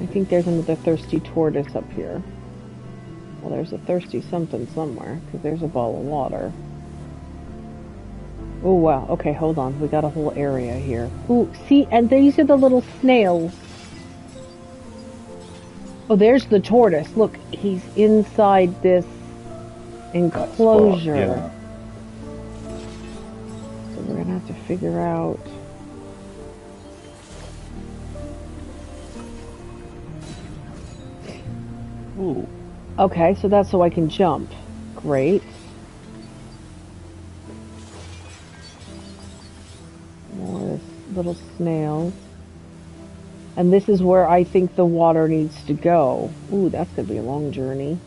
I think there's another thirsty tortoise up here. Well, there's a thirsty something somewhere, because there's a ball of water. Oh, wow. Okay, hold on. We got a whole area here. Ooh, see, and these are the little snails. Oh, there's the tortoise. Look, he's inside this enclosure. Yeah. So we're gonna have to figure out... Ooh. Okay, so that's so I can jump. Great. More little snails. And this is where I think the water needs to go. Ooh, that's gonna be a long journey.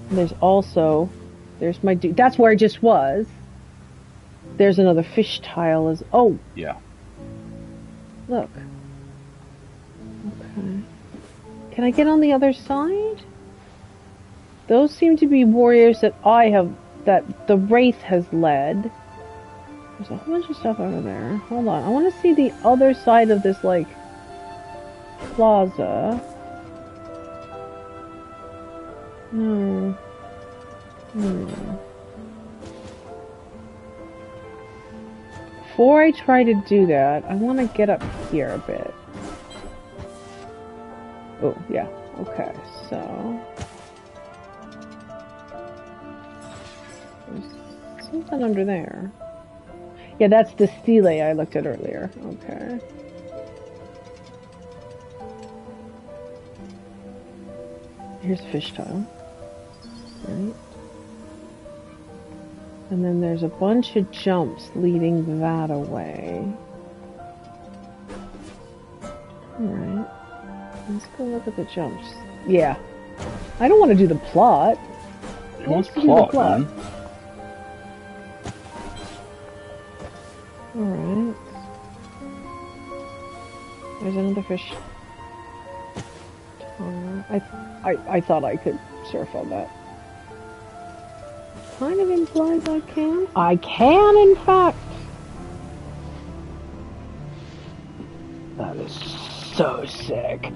And there's also... There's my dude. That's where I just was. There's another fish tile as... Oh! Yeah. Look. Okay. Can I get on the other side? Those seem to be warriors that that the Wraith has led. There's a whole bunch of stuff over there. Hold on, I want to see the other side of this, like, plaza. Before I try to do that, I want to get up here a bit. Oh, yeah. Okay, so... There's something under there. Yeah, that's the stele I looked at earlier. Okay. Here's fish tile. Right. And then there's a bunch of jumps leading that away. Alright. Let's go look at the jumps. Yeah. I don't want to do the plot. Who wants plot, man? Alright. There's another fish. I thought I could surf on that. Kind of implies I can. I can, in fact. That is so sick.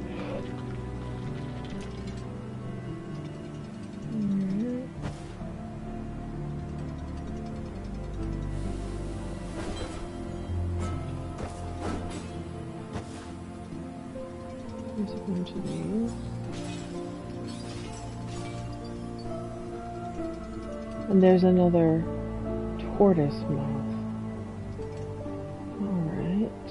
There's a bunch of these. And there's another tortoise mouth. Alright.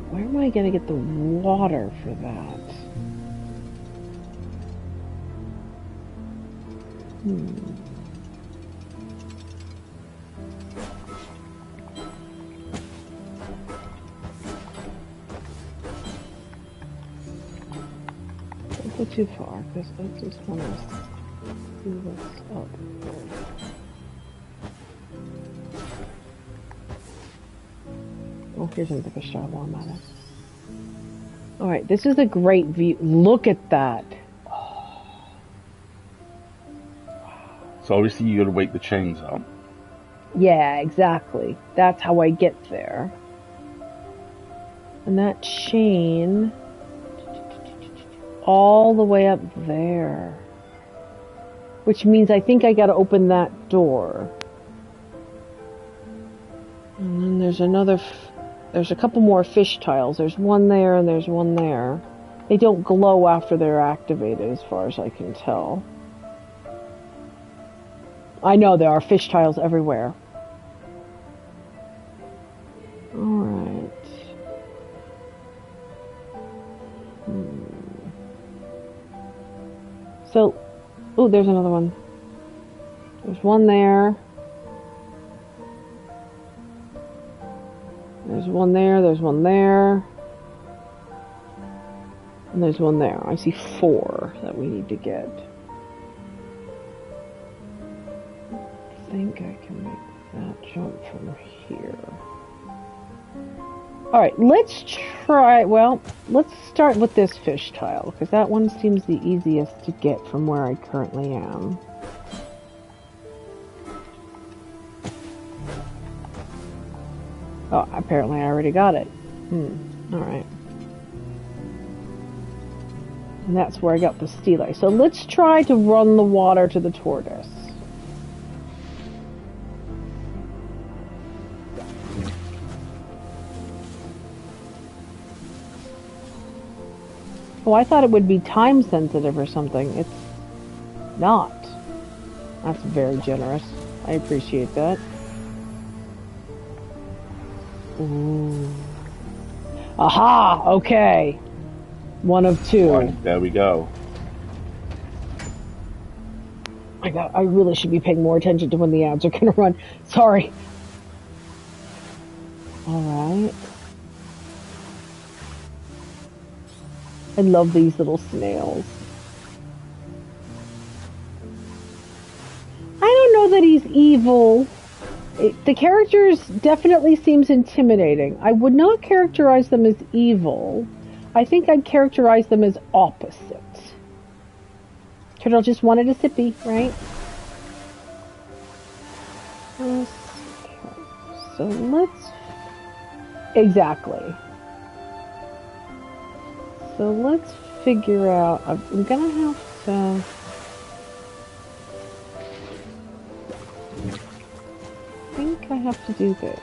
Where am I going to get the water for that? go too far, because I just want to see what's up there. Oh, here's another fish tile while I'm at it. Alright, this is a great view. Look at that. So obviously you gotta wake the chains up. Yeah, exactly. That's how I get there. And that chain all the way up there. Which means I think I gotta open that door. And then there's another... There's a couple more fish tiles. There's one there and there's one there. They don't glow after they're activated as far as I can tell. I know there are fish tiles everywhere. Alright. So, oh, there's another one. There's one there. There's one there, there's one there. And there's one there. I see 4 that we need to get. I think I can make that jump from here. Alright, let's try, well, let's start with this fish tile, because that one seems the easiest to get from where I currently am. Oh, apparently I already got it. Alright. And that's where I got the stele. So let's try to run the water to the tortoise. Oh, I thought it would be time sensitive or something. It's not. That's very generous. I appreciate that. Ooh. Aha! Okay. 1 of 2. Right, there we go. I really should be paying more attention to when the ads are gonna run. Sorry. Alright. I love these little snails. I don't know that he's evil. The characters definitely seems intimidating. I would not characterize them as evil. I think I'd characterize them as opposite. Turtle just wanted a sippy, right? So let's... Exactly. So let's figure out... I'm gonna have to... I think I have to do this.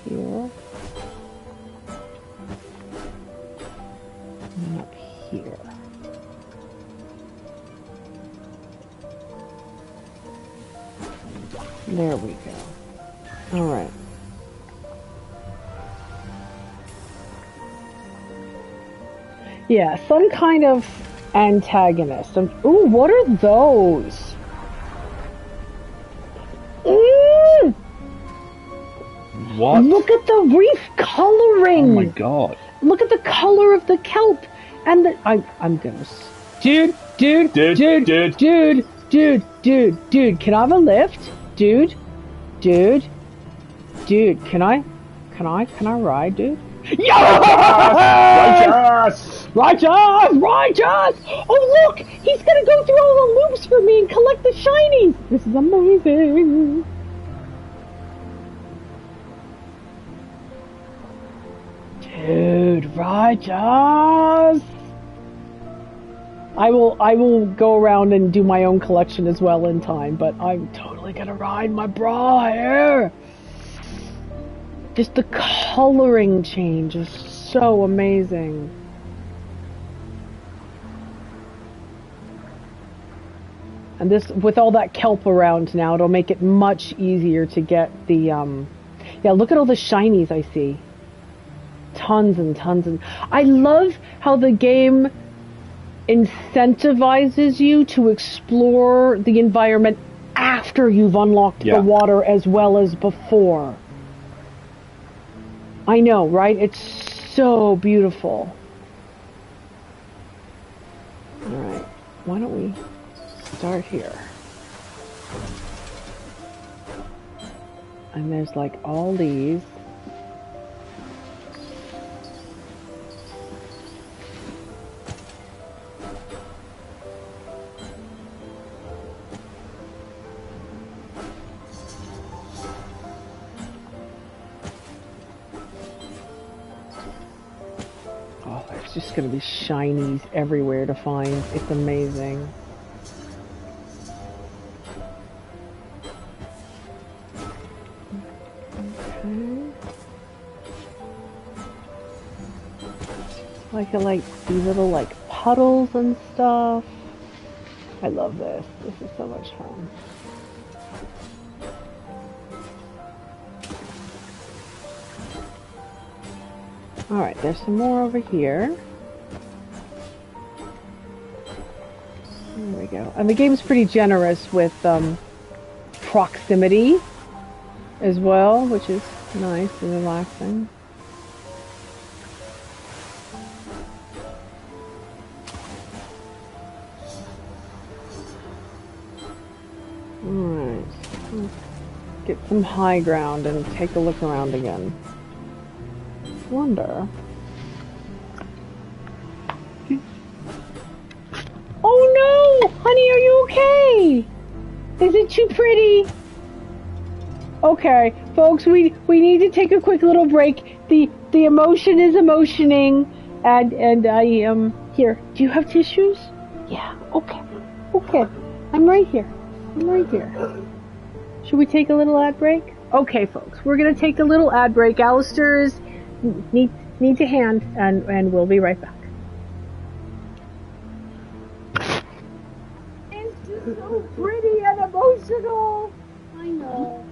Here. And up here. There we go. Alright. Yeah, some kind of antagonist. Ooh, what are those? What? Look at the reef coloring! Oh my god. Look at the color of the kelp! And the... I'm gonna... Dude, can I have a lift? Dude, can I ride, dude? Yes! Righteous! Oh look! He's gonna go through all the loops for me and collect the shinies! This is amazing! Dude, righteous! I will go around and do my own collection as well in time, but I'm totally gonna ride my bra hair! Just the coloring change is so amazing. And this, with all that kelp around now, it'll make it much easier to get the, yeah, look at all the shinies I see. tons and tons. And I love how the game incentivizes you to explore the environment after you've unlocked the water as well as before. I know, right? It's so beautiful. Alright, why don't we start here? And there's like all these. Oh, there's just gonna be shinies everywhere to find. It's amazing. Like these little like puddles and stuff. I love this. This is so much fun. Alright, there's some more over here. There we go. And the game's pretty generous with proximity as well, which is nice and relaxing. Alright, let's get some high ground and take a look around again. Wonder. Oh no! Honey, are you okay? Is it too pretty? Okay, folks, we need to take a quick little break. The emotion is emotioning, and I here. Do you have tissues? Yeah. Okay. Okay. I'm right here. I'm right here. Should we take a little ad break? Okay, folks, we're gonna take a little ad break. Alistair's needs a hand, and we'll be right back. It's just so pretty and emotional. I know.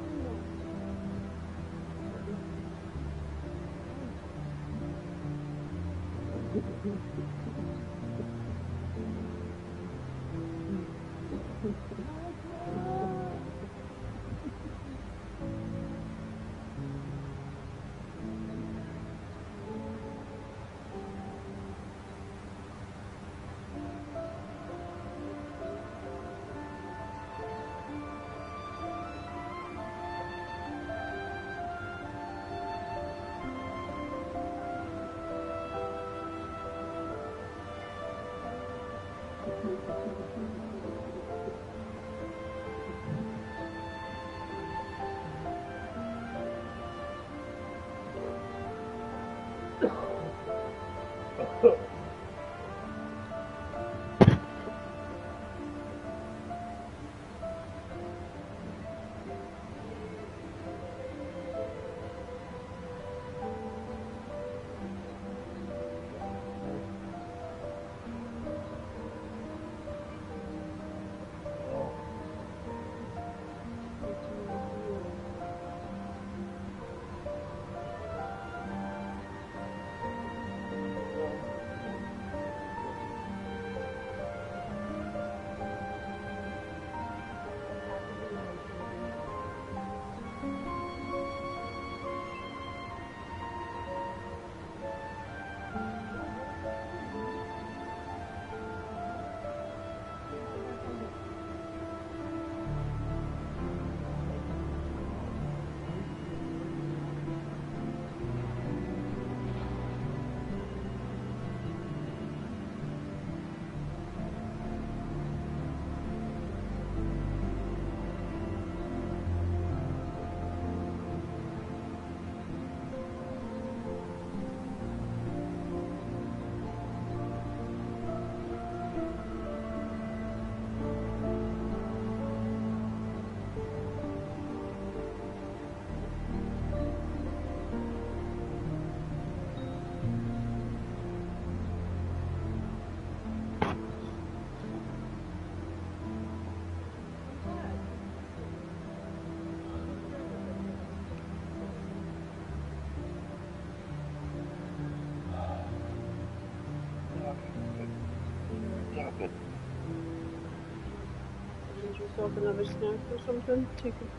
yourself another snack or something? Take it.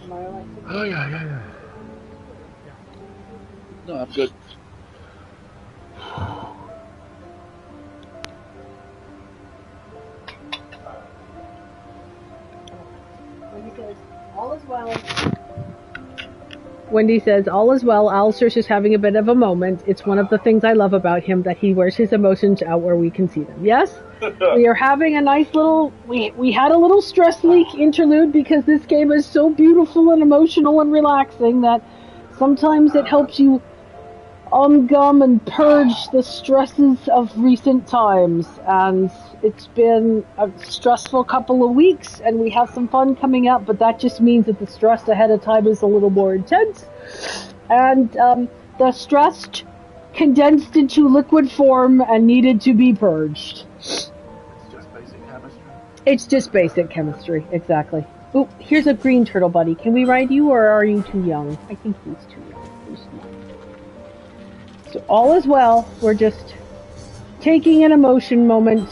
Am I alright? Oh, yeah. No, I'm good. Wendy says, all is well. Wendy says, all is well. Alistair's just having a bit of a moment. It's one of the things I love about him, that he wears his emotions out where we can see them. Yes? We are having a nice little... We had a little stress leak interlude because this game is so beautiful and emotional and relaxing that sometimes it helps you ungum and purge the stresses of recent times. And it's been a stressful couple of weeks, and we have some fun coming up, but that just means that the stress ahead of time is a little more intense. And the stress condensed into liquid form and needed to be purged. It's just basic chemistry. It's just basic chemistry, exactly. Ooh, here's a green turtle buddy. Can we ride you, or are you too young? I think he's too young. He's small. So all is well. We're just taking an emotion moment.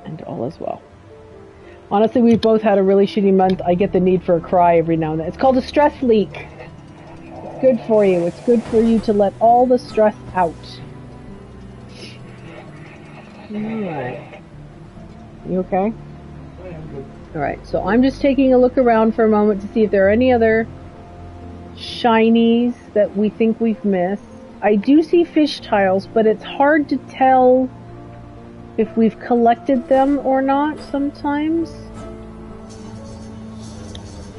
And all is well. Honestly, we've both had a really shitty month. I get the need for a cry every now and then. It's called a stress leak. It's good for you. It's good for you to let all the stress out. Alright. You okay? Alright, so I'm just taking a look around for a moment to see if there are any other shinies that we think we've missed. I do see fish tiles, but it's hard to tell if we've collected them or not sometimes.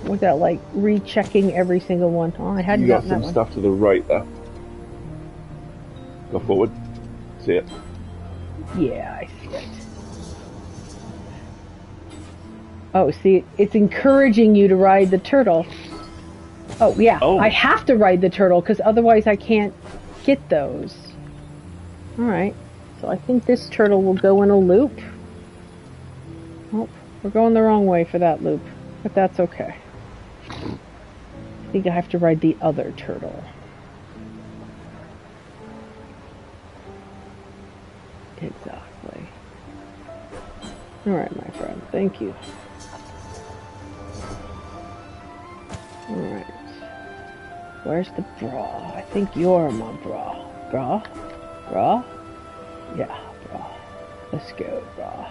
Without like rechecking every single one. Oh, I hadn't gotten that one. You got some stuff to the right there. Go forward. See it? Yeah, I see it. Oh, see, it's encouraging you to ride the turtle. Oh, yeah. Oh. I have to ride the turtle because otherwise I can't get those. Alright. So I think this turtle will go in a loop. Oh, we're going the wrong way for that loop. But that's okay. I think I have to ride the other turtle. Exactly. Alright, my friend. Thank you. Alright. Where's the bra? I think you're my bra. Bra? Bra? Yeah, bra. Let's go, bra.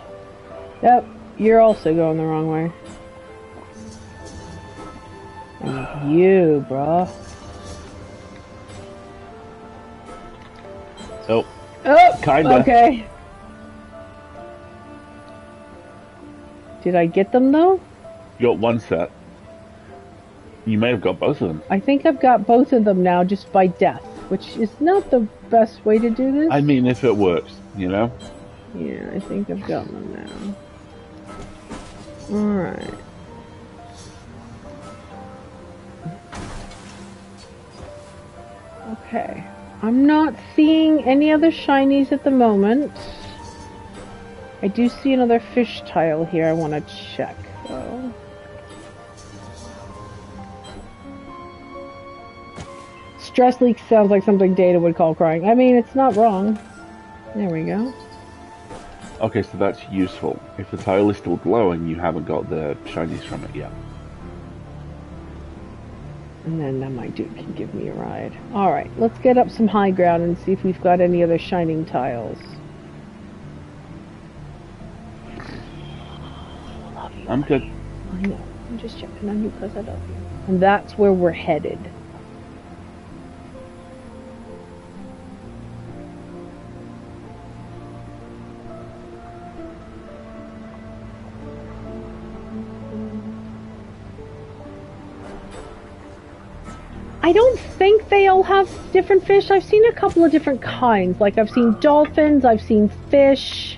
Yep, you're also going the wrong way. And you, bra. Oh. Oh, kinda. Okay. Did I get them, though? You got one set. You may have got both of them. I think I've got both of them now, just by death, which is not the best way to do this. I mean, if it works, you know? Yeah, I think I've got them now. Alright. Okay. I'm not seeing any other shinies at the moment. I do see another fish tile here I want to check, though. Stress leak sounds like something Data would call crying. I mean, it's not wrong. There we go. Okay, so that's useful. If the tile is still glowing, you haven't got the shinies from it yet. And then my dude can give me a ride. Alright, let's get up some high ground and see if we've got any other shining tiles. Love you, I'm good. I know. I'm just checking on you because I love you. And that's where we're headed. I don't think they all have different fish. I've seen a couple of different kinds. Like, I've seen dolphins, I've seen fish.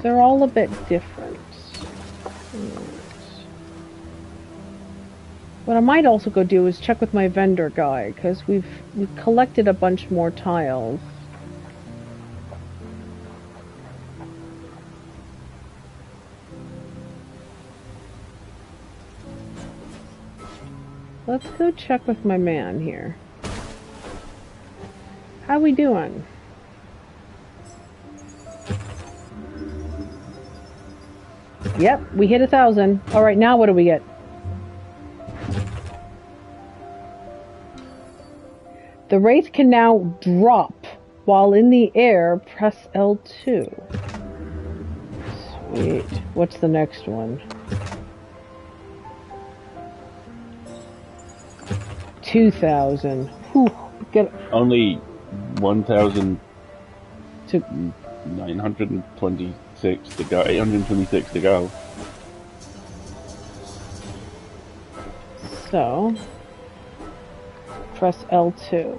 They're all a bit different. What I might also go do is check with my vendor guy, because we've collected a bunch more tiles. let's go check with my man here. How we doing? Yep, we hit 1,000. All right, now what do we get? The Wraith can now drop while in the air. Press L2. Sweet. What's the next one? 2,000. Whew. Get only 1,926 to go. 826 to go. So, press L2.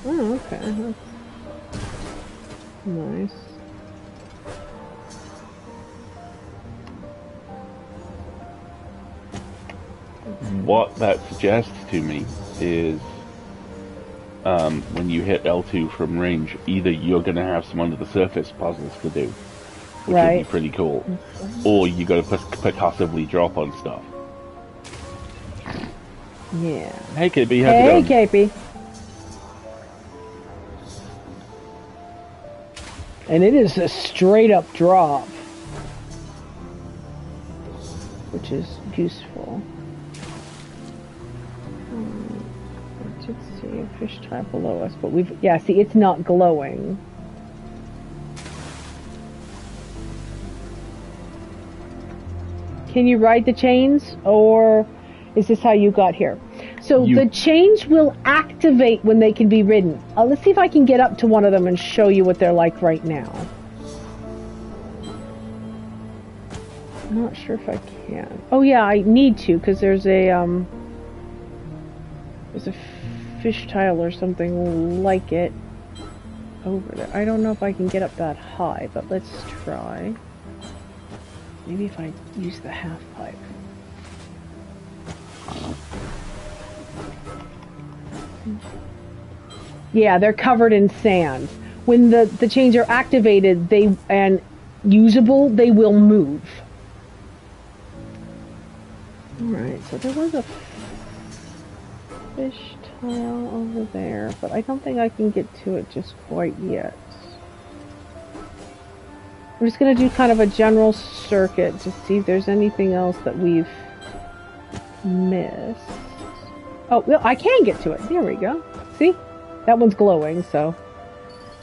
Oh, okay. That's nice. What that suggests to me is when you hit L2 from range, either you're going to have some under the surface puzzles to do, which would be pretty cool, or you got to percussively drop on stuff. Yeah. Hey, KP, how's it going? Hey, KP. And it is a straight up drop, which is useful. Let's see a fish type below us, but yeah, see, it's not glowing. Can you ride the chains, or is this how you got here? So the chains will activate when they can be ridden. Let's see if I can get up to one of them and show you what they're like right now. I'm not sure if I can. Oh yeah, I need to, because there's a fish tile or something like it over there. I don't know if I can get up that high, but let's try. Maybe if I use the half pipe. Yeah, they're covered in sand. When the chains are activated, and usable, they will move. Alright, so there was a fish tile over there, but I don't think I can get to it just quite yet. I'm just going to do kind of a general circuit to see if there's anything else that we've missed. Oh, well, I can get to it. There we go. See? That one's glowing, so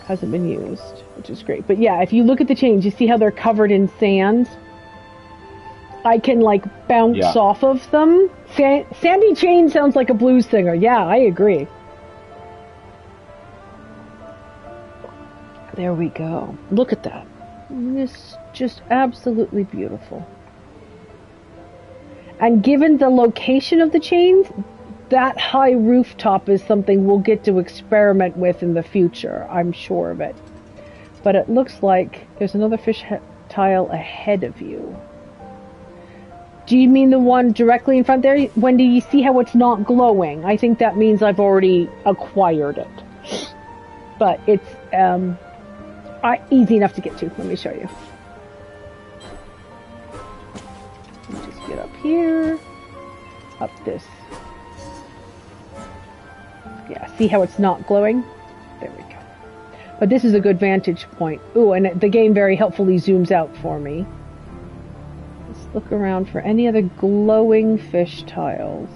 hasn't been used, which is great. But yeah, if you look at the chains, you see how they're covered in sand? I can, like, bounce off of them. Sandy Chain sounds like a blues singer. Yeah, I agree. There we go. Look at that. It's just absolutely beautiful. And given the location of the chains, that high rooftop is something we'll get to experiment with in the future. I'm sure of it. But it looks like there's another fish tile ahead of you. Do you mean the one directly in front there? Wendy, you see how it's not glowing? I think that means I've already acquired it. But it's easy enough to get to. Let me show you. Just get up here. Up this. Yeah, see how it's not glowing? There we go. But this is a good vantage point. Ooh, and the game very helpfully zooms out for me. Let's look around for any other glowing fish tiles.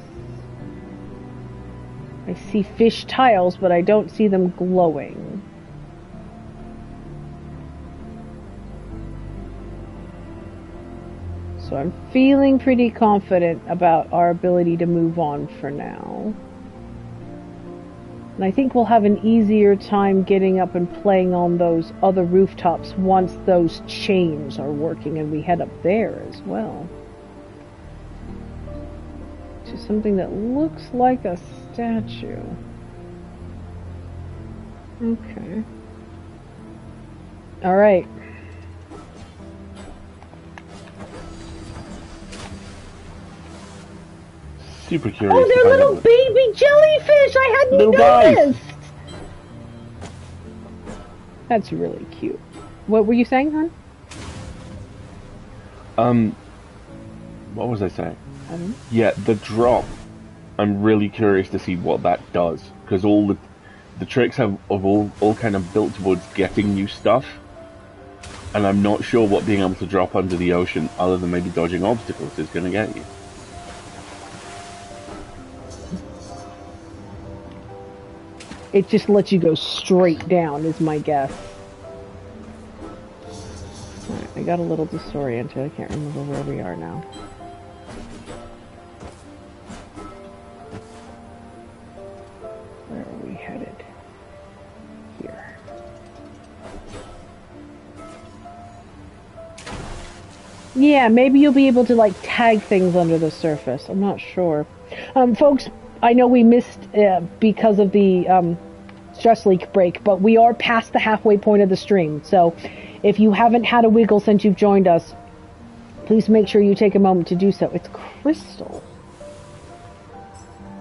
I see fish tiles, but I don't see them glowing. So I'm feeling pretty confident about our ability to move on for now. And I think we'll have an easier time getting up and playing on those other rooftops once those chains are working and we head up there as well. Which is something that looks like a statue. Okay. Alright. Super curious. Oh, they're little baby jellyfish! I hadn't noticed! That's really cute. What were you saying, hon? what was I saying? I don't know. Yeah, the drop. I'm really curious to see what that does, because all the tricks have all kind of built towards getting you stuff, and I'm not sure what being able to drop under the ocean, other than maybe dodging obstacles, is going to get you. It just lets you go straight down, is my guess. Alright, I got a little disoriented. I can't remember where we are now. Where are we headed? Here. Yeah, maybe you'll be able to, like, tag things under the surface. I'm not sure. Folks, I know we missed because of the stress leak break, but we are past the halfway point of the stream. So if you haven't had a wiggle since you've joined us, please make sure you take a moment to do so. It's crystal,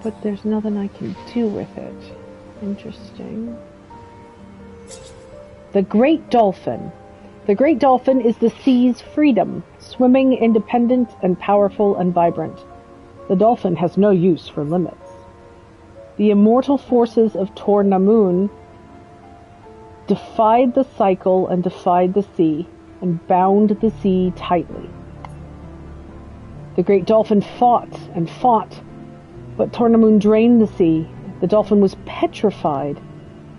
but there's nothing I can do with it. Interesting. The Great Dolphin. The Great Dolphin is the sea's freedom, swimming independent and powerful and vibrant. The dolphin has no use for limits. The immortal forces of Tor Namun defied the cycle and defied the sea, and bound the sea tightly. The great dolphin fought and fought, but Tor Namun drained the sea. The dolphin was petrified,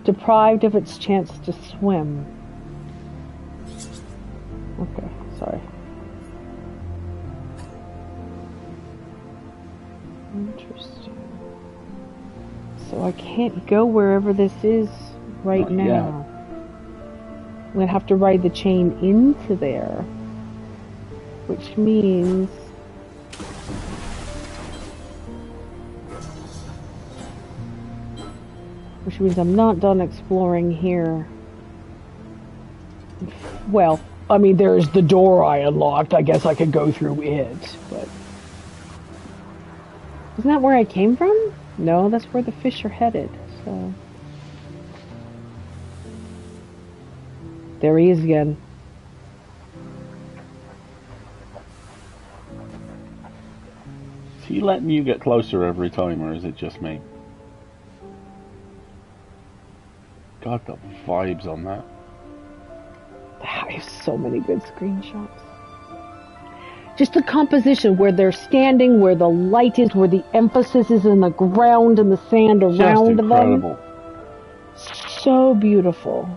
deprived of its chance to swim. Okay, sorry. Interesting. So I can't go wherever this is right now. Yeah. I'm going to have to ride the chain into there. Which means... I'm not done exploring here. Well, I mean, there's the door I unlocked. I guess I could go through it, but... Isn't that where I came from? No, that's where the fish are headed, so... There he is again. Is he letting you get closer every time, or is it just me? God, the vibes on that. I have so many good screenshots. Just the composition, where they're standing, where the light is, where the emphasis is in the ground and the sand around Just incredible. them. So beautiful.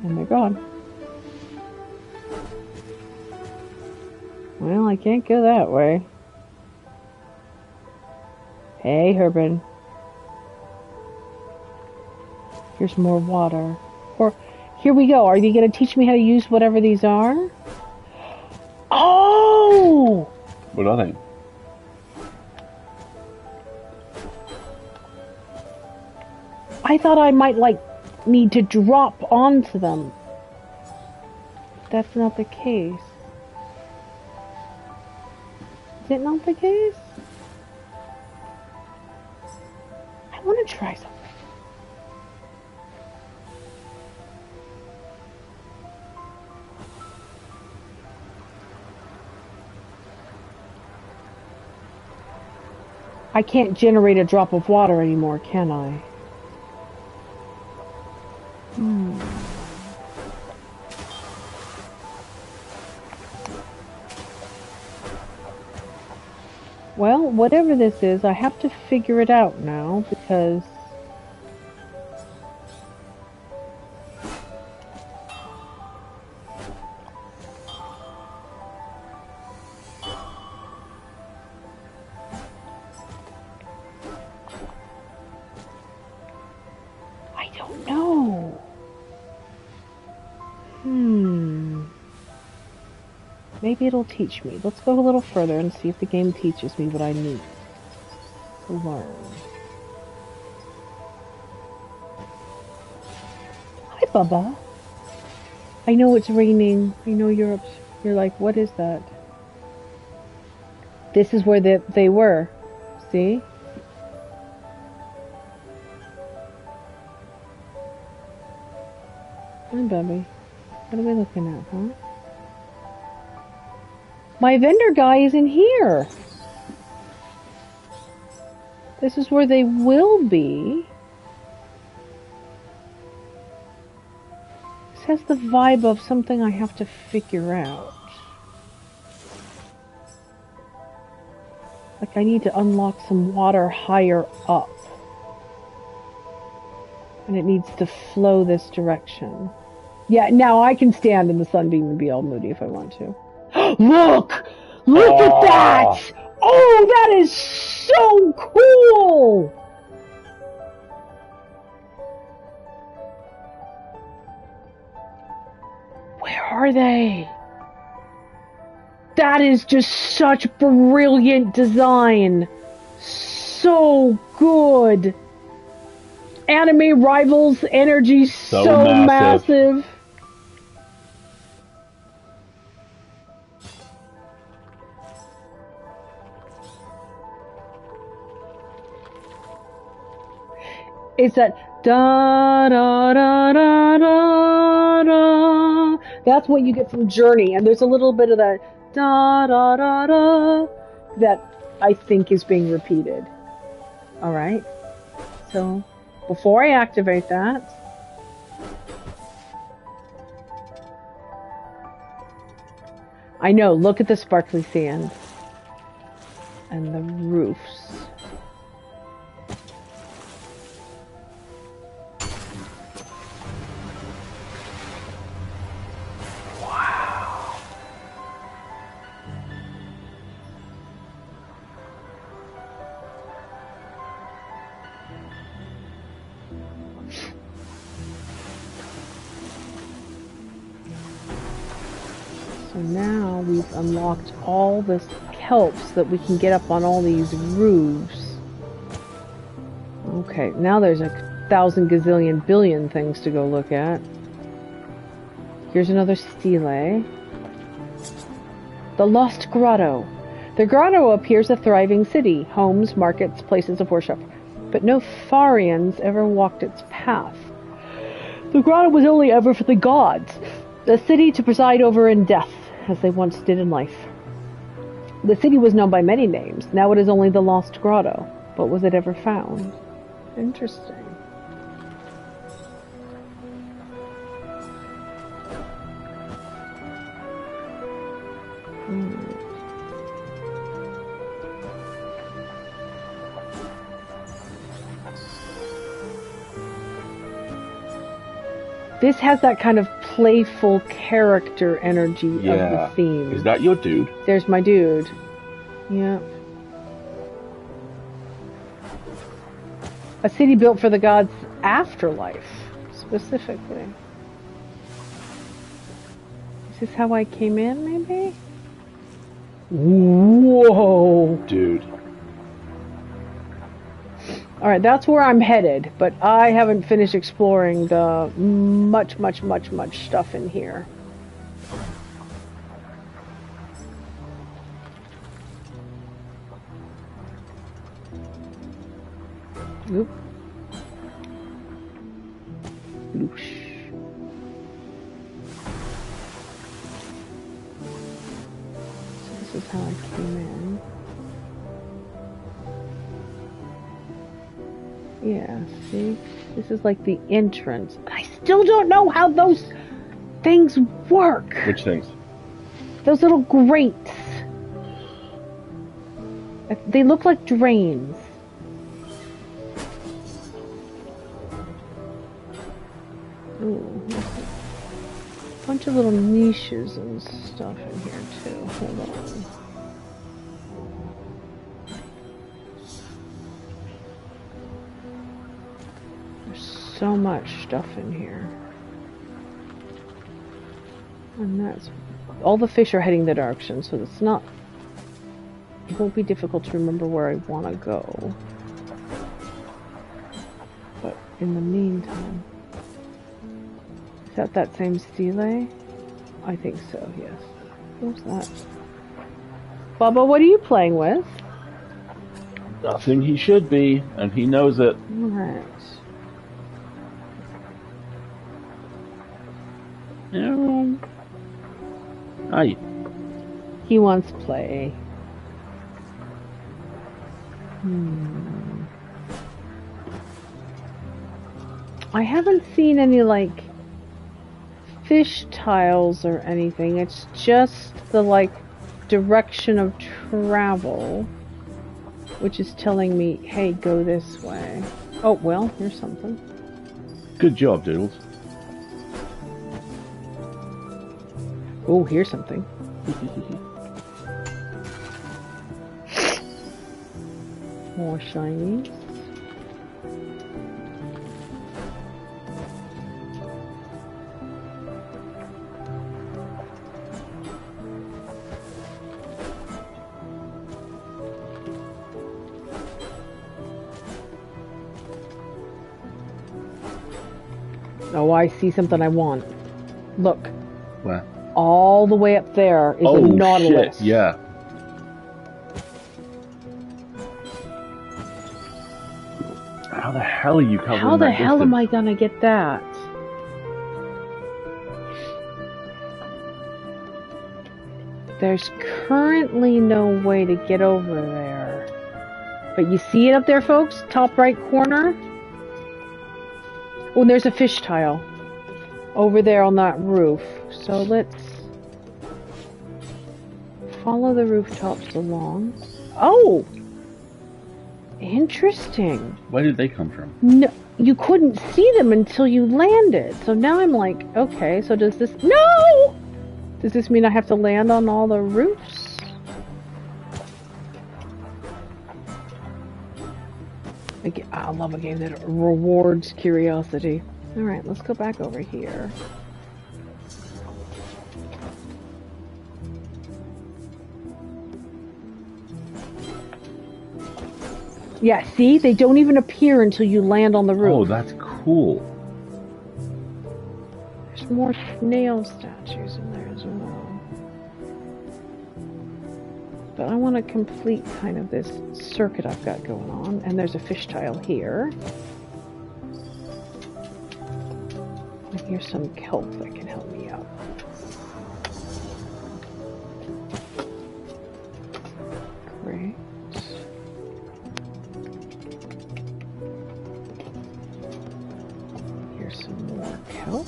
And they're gone. Well, I can't go that way. Hey, Herbin. Here's more water. Or, here we go. Are you going to teach me how to use whatever these are? Oh! What are they? I thought I might, like, need to drop onto them. That's not the case. Is it not the case? I want to try something. I can't generate a drop of water anymore, can I? Well, whatever this is, I have to figure it out now, because... I don't know. Maybe it'll teach me. Let's go a little further and see if the game teaches me what I need to learn. Hi, Bubba. I know it's raining. I know you're like, what is that? This is where they were. See? Hi, Bubby. What are we looking at, huh? My vendor guy is in here. This is where they will be. This has the vibe of something I have to figure out. Like I need to unlock some water higher up. And it needs to flow this direction. Yeah, now I can stand in the sunbeam and be all moody if I want to. Look! Look at that! Oh, that is so cool! Where are they? That is just such brilliant design. So good. Anime Rivals energy so massive. It's that da da da da da da. That's what you get from Journey, and there's a little bit of that da da da da that I think is being repeated. All right, so before I activate that, I know. Look at the sparkly sand and the roofs. So now we've unlocked all this kelps that we can get up on all these roofs. Okay, now there's 1,000 gazillion billion things to go look at. Here's another stele. The Lost Grotto. The grotto appears a thriving city, homes, markets, places of worship, but no Farians ever walked its path. The grotto was only ever for the gods, a city to preside over in death, as they once did in life. The city was known by many names. Now it is only the Lost Grotto. But was it ever found? Interesting. This has that kind of playful character energy of the theme. Is that your dude? There's my dude. Yeah. A city built for the gods' afterlife, specifically. Is this how I came in, maybe? Whoa! Dude. Alright, that's where I'm headed, but I haven't finished exploring the much stuff in here. Oop. Oosh. So this is how I came in. Yeah, see? This is like the entrance. I still don't know how those things work. Which things? Those little grates. They look like drains. Ooh, a bunch of little niches and stuff in here too. Hold on. So much stuff in here. And that's... all the fish are heading the direction, so it's not... it won't be difficult to remember where I want to go. But in the meantime... is that same stele? I think so, yes. What's that? Bubba, what are you playing with? Nothing he should be, and he knows it. Alright. Hi. He wants play. I haven't seen any, like, fish tiles or anything. It's just the, like, direction of travel, which is telling me, hey, go this way. Oh, well, here's something. Good job, Doodles. Oh, here's something. More shinies. Oh, I see something I want. Look. Where? All the way up there is a Nautilus. Shit, yeah. How the hell are you covering that? How the hell am I gonna get that? There's currently no way to get over there. But you see it up there, folks? Top right corner? Oh, and there's a fish tile over there on that roof. So let's follow the rooftops along. Oh! Interesting. Where did they come from? No, you couldn't see them until you landed. So now I'm like, okay, so does this... No! Does this mean I have to land on all the roofs? I love a game that rewards curiosity. Alright, let's go back over here. Yeah, see? They don't even appear until you land on the roof. Oh, that's cool. There's more snail statues in there as well. But I want to complete kind of this circuit I've got going on. And there's a fish tile here. And here's some kelp that can help me out. Great. Here's some more kelp.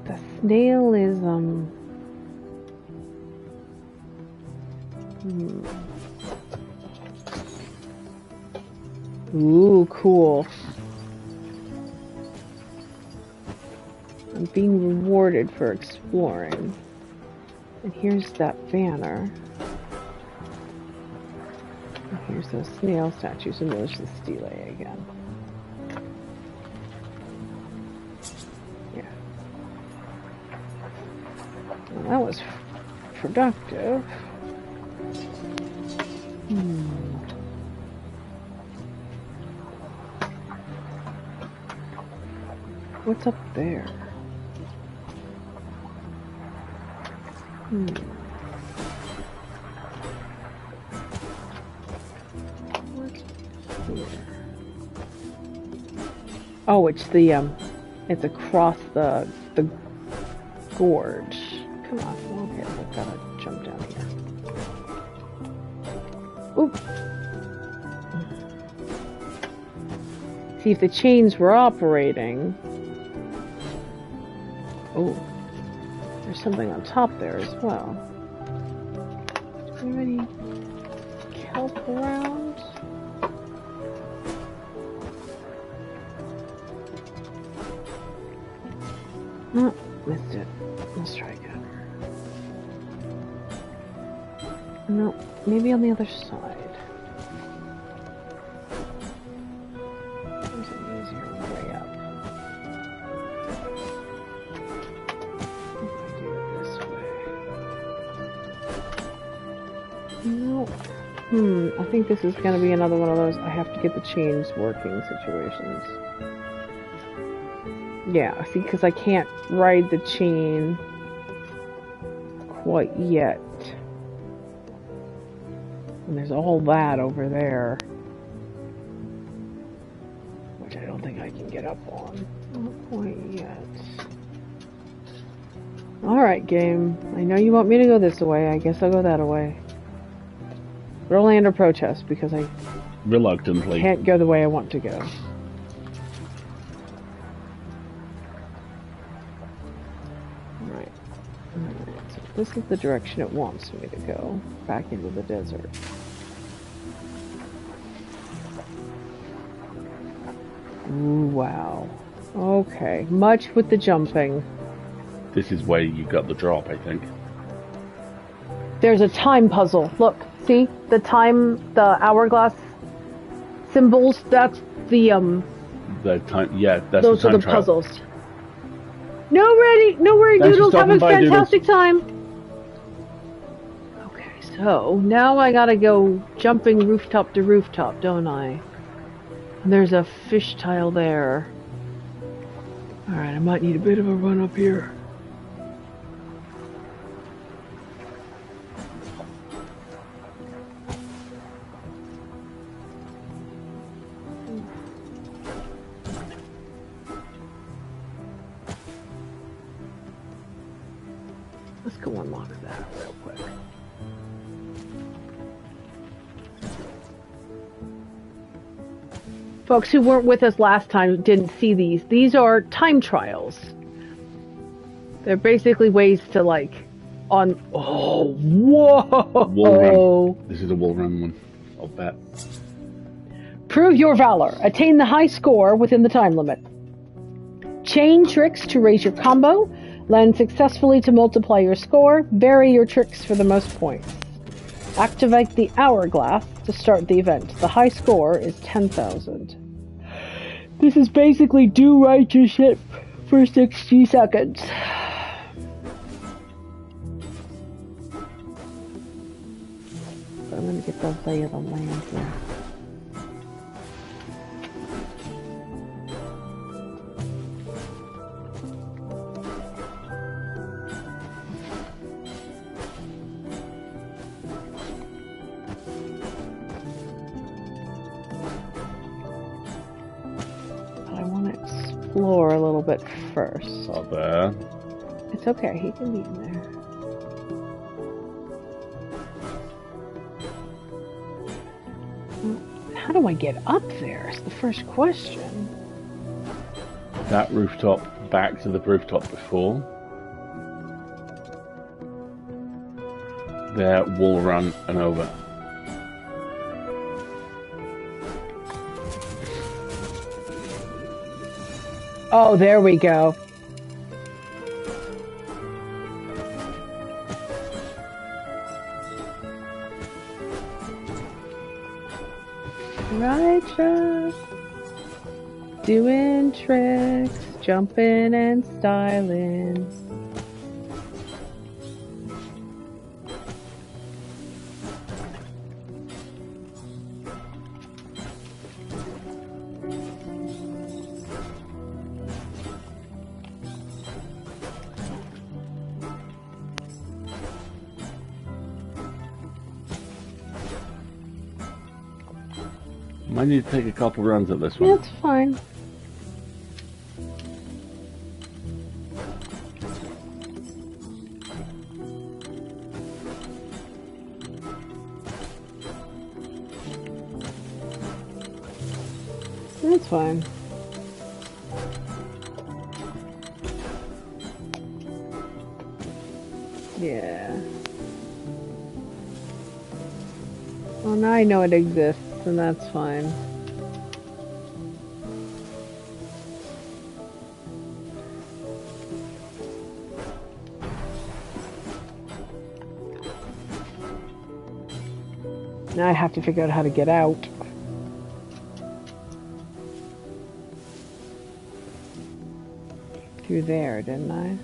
The snail is, Ooh, cool. I'm being rewarded for exploring. And here's that banner. And here's those snail statues, and there's the stele again. Yeah. Well, that was productive. What's up there? What's here? Oh, it's the it's across the gorge. Come on, okay, I've gotta jump down here. Oop. See, if the chains were operating. Oh, there's something on top there as well. Do we have any kelp around? Oh, missed it. Let's try again. No, maybe on the other side. There's an easier way up. No. I think this is going to be another one of those I have to get the chains working situations. Yeah, see, because I can't ride the chain quite yet. And there's all that over there. which I don't think I can get up on. Not quite yet. Alright, game. I know you want me to go this way. I guess I'll go that way. But only under protest, because I reluctantly can't go the way I want to go. Alright. So this is the direction it wants me to go. Back into the desert. Ooh, wow. Okay. Much with the jumping. This is where you got the drop, I think. There's a time puzzle. Look, see? The time, the hourglass symbols, that's the time, yeah, that's those the time are the trial. puzzles. No worry, Doodles, have a fantastic time. Okay, so now I gotta go jumping rooftop to rooftop, don't I? And there's a fish tile there. Alright, I might need a bit of a run up here. Let's go unlock that real quick. Folks who weren't with us last time didn't see these. These are time trials. They're basically ways to like on. Oh, whoa! Wall run. This is a wall run one. I'll bet. Prove your valor. Attain the high score within the time limit. Chain tricks to raise your combo. Land successfully to multiply your score. Vary your tricks for the most points. Activate the hourglass to start the event. The high score is 10,000. This is basically do righteous shit for 60 seconds. I'm gonna get the lay of the land here. Explore a little bit first. Not there. It's okay, he can be in there. How do I get up there? Is the first question. That rooftop back to the rooftop before. There, wall run and over. Oh, there we go. Righteous. Doing tricks, jumping and styling. Might need to take a couple runs at this one. That's fine. That's fine. Yeah. Well, now I know it exists, and that's fine. Now I have to figure out how to get out. Through there, didn't I?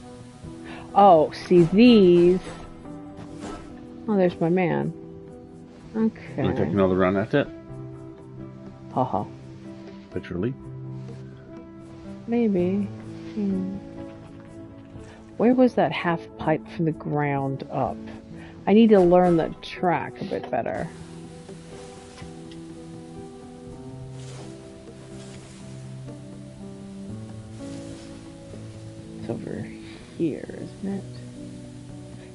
Oh, see these. Oh, there's my man. Okay. Want to take another run at it? Haha. Literally. Maybe. Where was that half pipe from the ground up? I need to learn the track a bit better. It's over here, isn't it?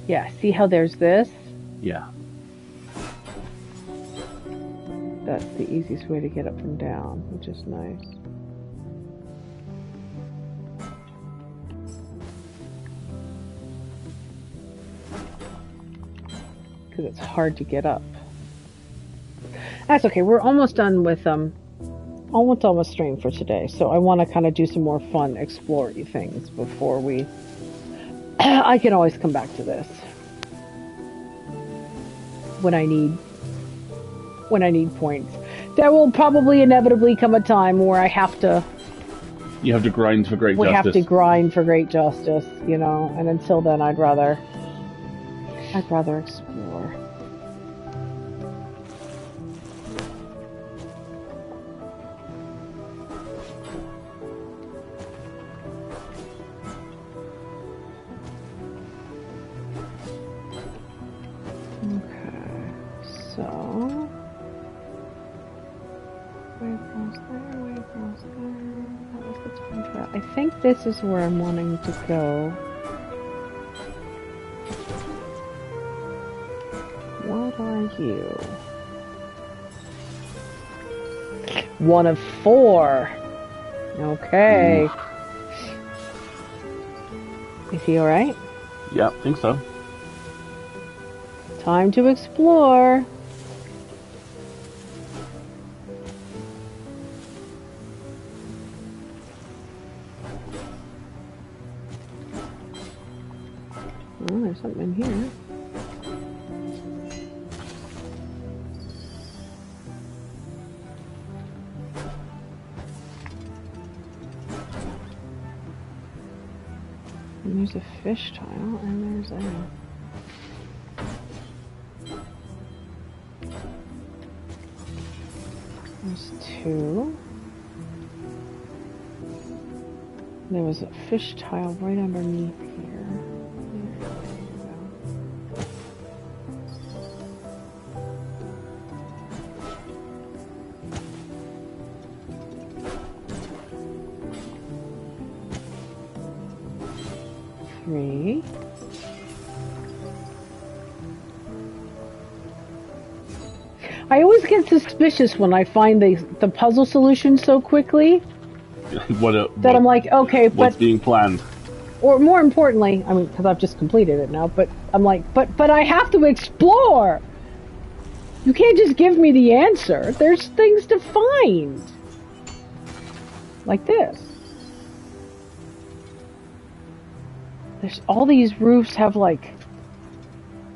Yeah, see how there's this? Yeah. That's the easiest way to get up and down, which is nice. Because it's hard to get up. That's okay, we're almost done with almost done with stream for today, so I want to kind of do some more fun explore-y things before we... I can always come back to this when I need points. There will probably inevitably come a time where I have to... You have to grind for great justice. We have to grind for great justice, you know, and until then I'd rather explore. I think this is where I'm wanting to go. What are you? 1 of 4. Okay. Is he alright? Yeah, I think so. Time to explore. Oh, there's something in here. And there's a fish tile, and there's There's 2. There was a fish tile right underneath here. 3. I always get suspicious when I find the puzzle solution so quickly. That I'm like, okay, but what's being planned? Or more importantly, I mean, because I've just completed it now, but I'm like, but I have to explore. You can't just give me the answer. There's things to find. Like this. There's all these roofs have like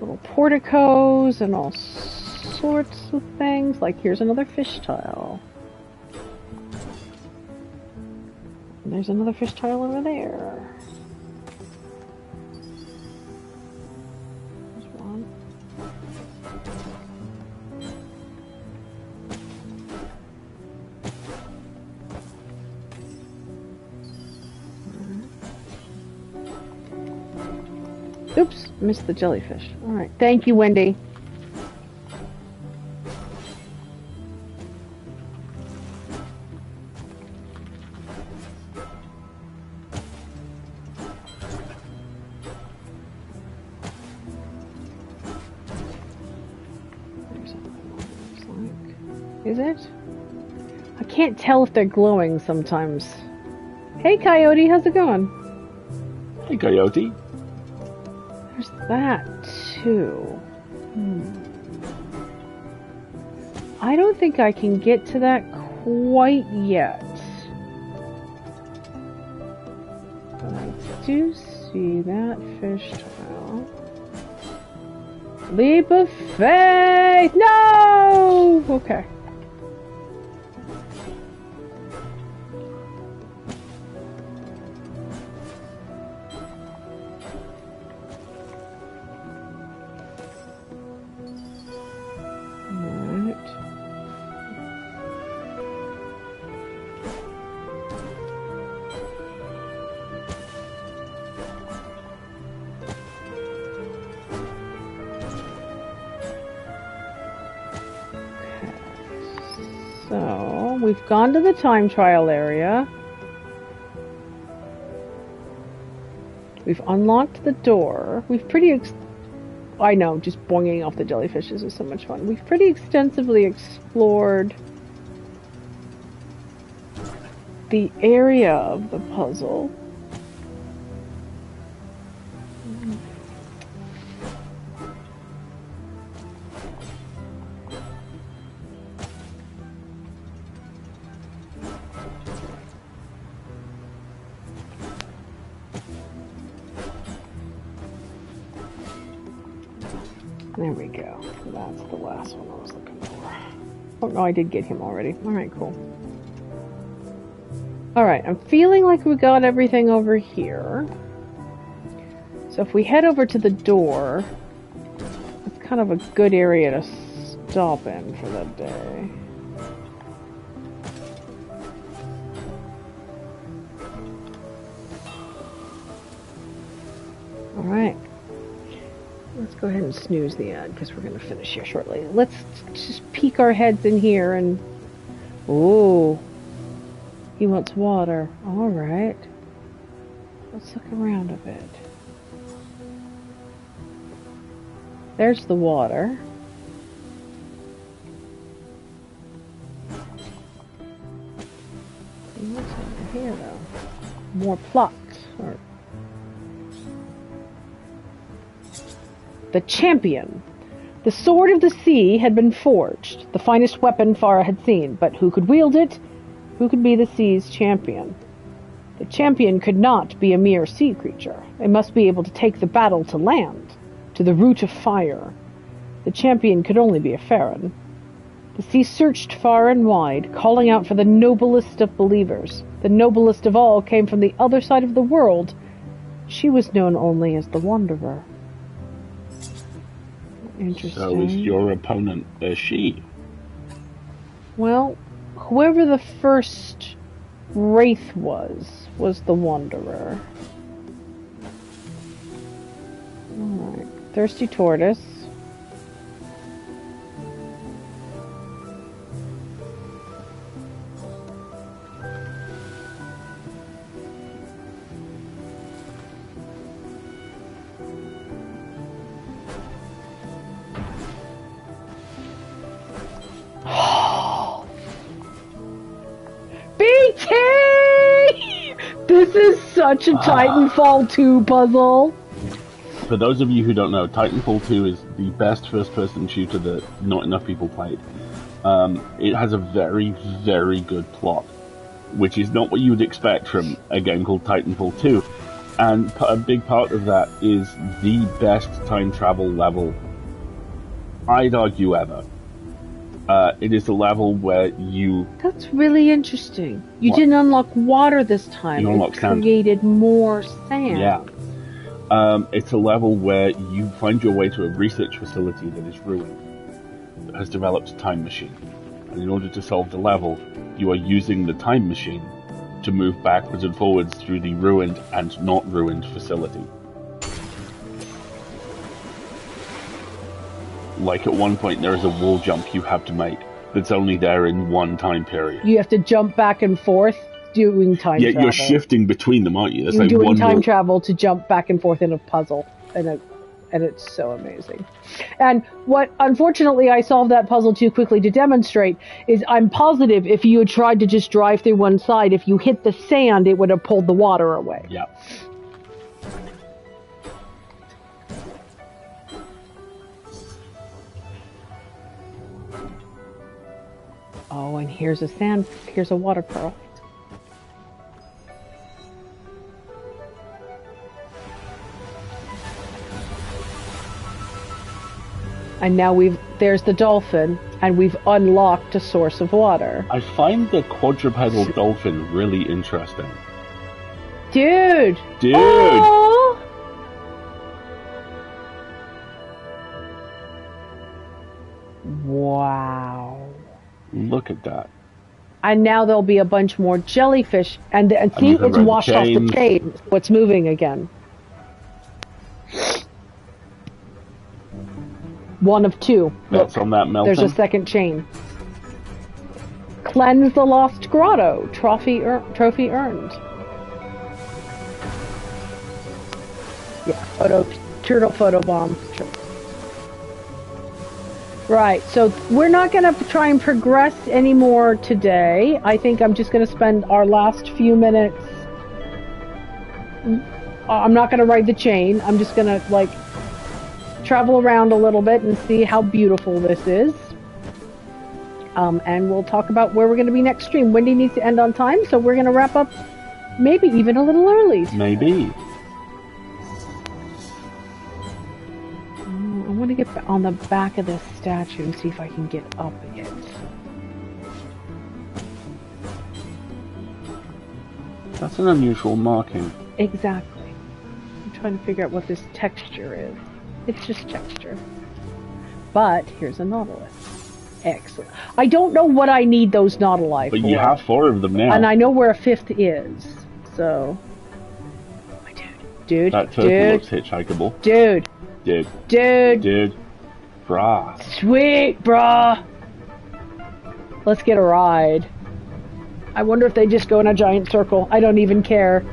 little porticos and all sorts of things. Like here's another fish tile. And there's another fish tile over there. There's one. Oops, missed the jellyfish. Alright, thank you, Wendy. Is it? I can't tell if they're glowing sometimes. Hey, Coyote, how's it going? Hey, Coyote. There's that, too. I don't think I can get to that quite yet. But I do see that fish tile. Leap of faith! No! Okay. So, we've gone to the time trial area. We've unlocked the door. We've pretty... I know, just boinging off the jellyfishes is so much fun. We've pretty extensively explored the area of the puzzle. There we go. That's the last one I was looking for. Oh, no, I did get him already. Alright, cool. Alright, I'm feeling like we got everything over here. So if we head over to the door, it's kind of a good area to stop in for the day. Alright. Let's go ahead and snooze the ad because we're going to finish here shortly. Let's just peek our heads in here and... Ooh. He wants water. Alright. Let's look around a bit. There's the water. What's over here though? More plots. Or... The champion. The sword of the sea had been forged, the finest weapon Farah had seen, but who could wield it? Who could be the sea's champion? The champion could not be a mere sea creature. It must be able to take the battle to land, to the root of fire. The champion could only be a Farron. The sea searched far and wide, calling out for the noblest of believers. The noblest of all came from the other side of the world. She was known only as the Wanderer. Interesting. So is your opponent a she? Well, whoever the first wraith was the Wanderer. Alright. Thirsty Tortoise. This is such a Titanfall 2 puzzle. For those of you who don't know, Titanfall 2 is the best first-person shooter that not enough people played. It has a very, very good plot, which is not what you would expect from a game called Titanfall 2. And a big part of that is the best time travel level, I'd argue, ever. It is the level where you... That's really interesting. You didn't unlock water this time. You unlocked sand. Created more sand. Yeah. It's a level where you find your way to a research facility that is ruined, that has developed a time machine. And in order to solve the level, you are using the time machine to move backwards and forwards through the ruined and not ruined facility. Like at one point there is a wall jump you have to make that's only there in one time period. You have to jump back and forth doing time travel. Yeah, you're shifting between them, aren't you? That's You're like doing one time more... travel to jump back and forth in a puzzle. And it's so amazing. And what, unfortunately, I solved that puzzle too quickly to demonstrate is I'm positive if you had tried to just drive through one side, if you hit the sand, it would have pulled the water away. Yeah. Oh, and here's a water pearl. And now there's the dolphin, and we've unlocked a source of water. I find the quadrupedal dolphin really interesting. Dude! Dude! Oh! Wow. Look at that. And now there'll be a bunch more jellyfish. And see, it's washed off the chain. What's moving again? One of two. That's on that melting. There's a second chain. Cleanse the lost grotto. Trophy earned. Yeah, turtle photo bomb. Right, so we're not going to try and progress anymore today. I think I'm just going to spend our last few minutes... I'm not going to ride the chain. I'm just going to, like, travel around a little bit and see how beautiful this is. And we'll talk about where we're going to be next stream. Wendy needs to end on time, so we're going to wrap up maybe even a little early. Maybe. I want to get on the back of this statue and see if I can get up it. That's an unusual marking. Exactly. I'm trying to figure out what this texture is. It's just texture. But here's a nautilus. Excellent. I don't know what I need those nautili for. But you have 4 of them now. And I know where a 5th is. So... Dude. That turtle looks hitchhikeable. Dude. Brah. Sweet, brah. Let's get a ride. I wonder if they just go in a giant circle. I don't even care.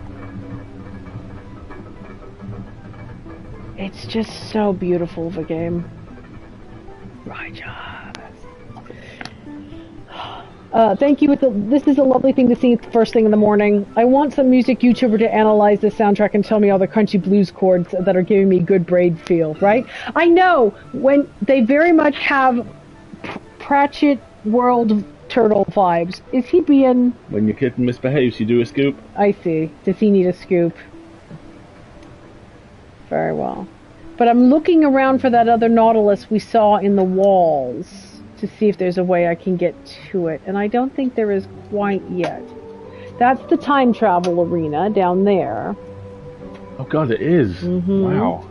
It's just so beautiful of a game. Right, thank you. This is a lovely thing to see first thing in the morning. I want some music YouTuber to analyze the soundtrack and tell me all the crunchy blues chords that are giving me good braid feel, right? I know, when they very much have Pratchett World Turtle vibes. Is he being... When your kitten misbehaves, you do a scoop. I see. Does he need a scoop? Very well. But I'm looking around for that other nautilus we saw in the walls to see if there's a way I can get to it, and I don't think there is quite yet. That's the time travel arena down there. Oh god, it is. Mm-hmm. Wow.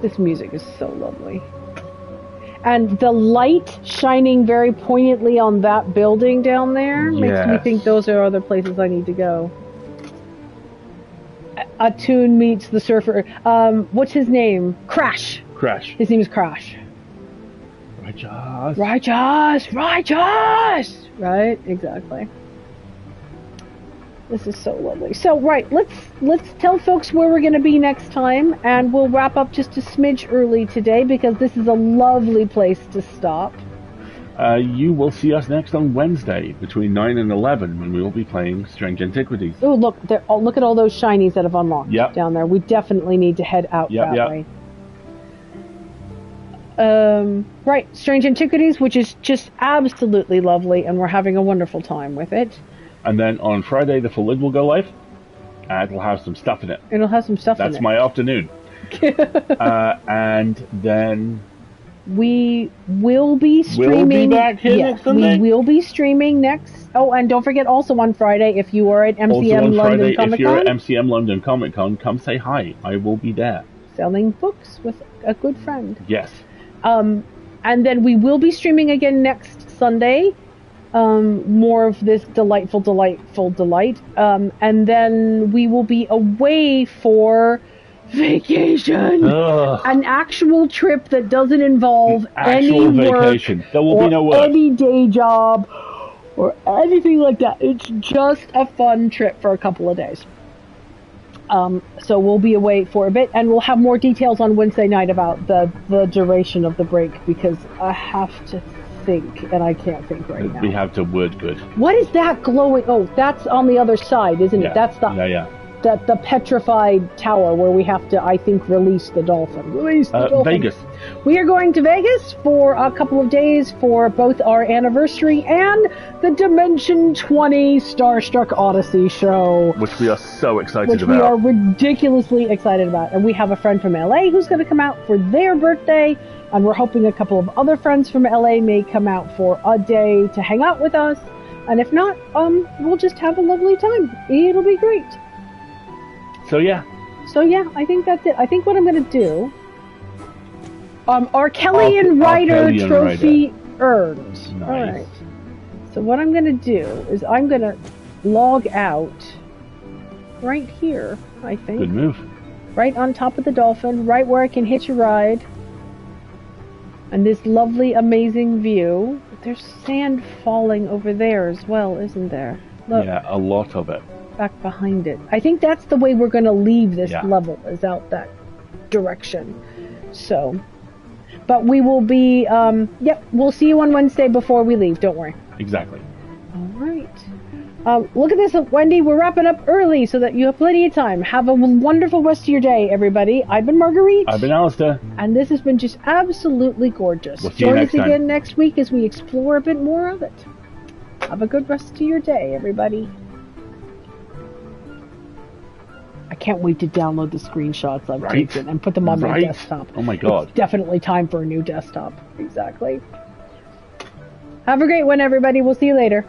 This music is so lovely. And the light shining very poignantly on that building down there makes me think those are other places I need to go. Atune meets the surfer. What's his name? Crash. His name is Crash. Righteous! Right? Exactly. This is so lovely. So, right, let's tell folks where we're going to be next time, and we'll wrap up just a smidge early today because this is a lovely place to stop. You will see us next on Wednesday between 9 and 11 when we will be playing Strange Antiquities. Oh, look! Look at all those shinies that have unlocked down there. We definitely need to head out that way. Right, Strange Antiquities, which is just absolutely lovely, and we're having a wonderful time with it. And then on Friday, the full lid will go live, and it'll have some stuff in it. That's my afternoon. And then... We will be streaming... We'll be back here next Sunday? We will be streaming next... Oh, and don't forget also on Friday, if you are at MCM London Comic Con... if you're at MCM London Comic Con, come say hi. I will be there. Selling books with a good friend. Yes. And then we will be streaming again next Sunday. More of this delightful delight. And then we will be away for vacation. An actual trip that doesn't involve any work. There will be no work. Any day job or anything like that. It's just a fun trip for a couple of days. So we'll be away for a bit, and we'll have more details on Wednesday night about the duration of the break, because I have to think, and I can't think right now. We have to word good. What is that glowing? Oh, that's on the other side, isn't it? That's the the petrified tower where we have to, I think, release the dolphin. Vegas. We are going to Vegas for a couple of days for both our anniversary and the Dimension 20 Starstruck Odyssey show. Which we are so excited about. Which we are ridiculously excited about. And we have a friend from LA who's going to come out for their birthday. And we're hoping a couple of other friends from LA may come out for a day to hang out with us. And if not, we'll just have a lovely time. It'll be great. So yeah, I think that's it. I think what I'm going to do, our Kelly and Ryder trophy earned. Nice. All right. So what I'm going to do is I'm going to log out right here, I think. Good move. Right on top of the dolphin, right where I can hitch a ride. And this lovely, amazing view. There's sand falling over there as well, isn't there? Look. Yeah, a lot of it. back behind it. I think that's the way we're going to leave this level, is out that direction. So, but we will be, we'll see you on Wednesday before we leave. Don't worry. Exactly. All right. Look at this, Wendy. We're wrapping up early so that you have plenty of time. Have a wonderful rest of your day, everybody. I've been Marguerite. I've been Alistair. And this has been just absolutely gorgeous. We'll see you next time. Join us again next week as we explore a bit more of it. Have a good rest of your day, everybody. I can't wait to download the screenshots I've taken and put them on my desktop. Oh my god. It's definitely time for a new desktop. Exactly. Have a great one, everybody. We'll see you later.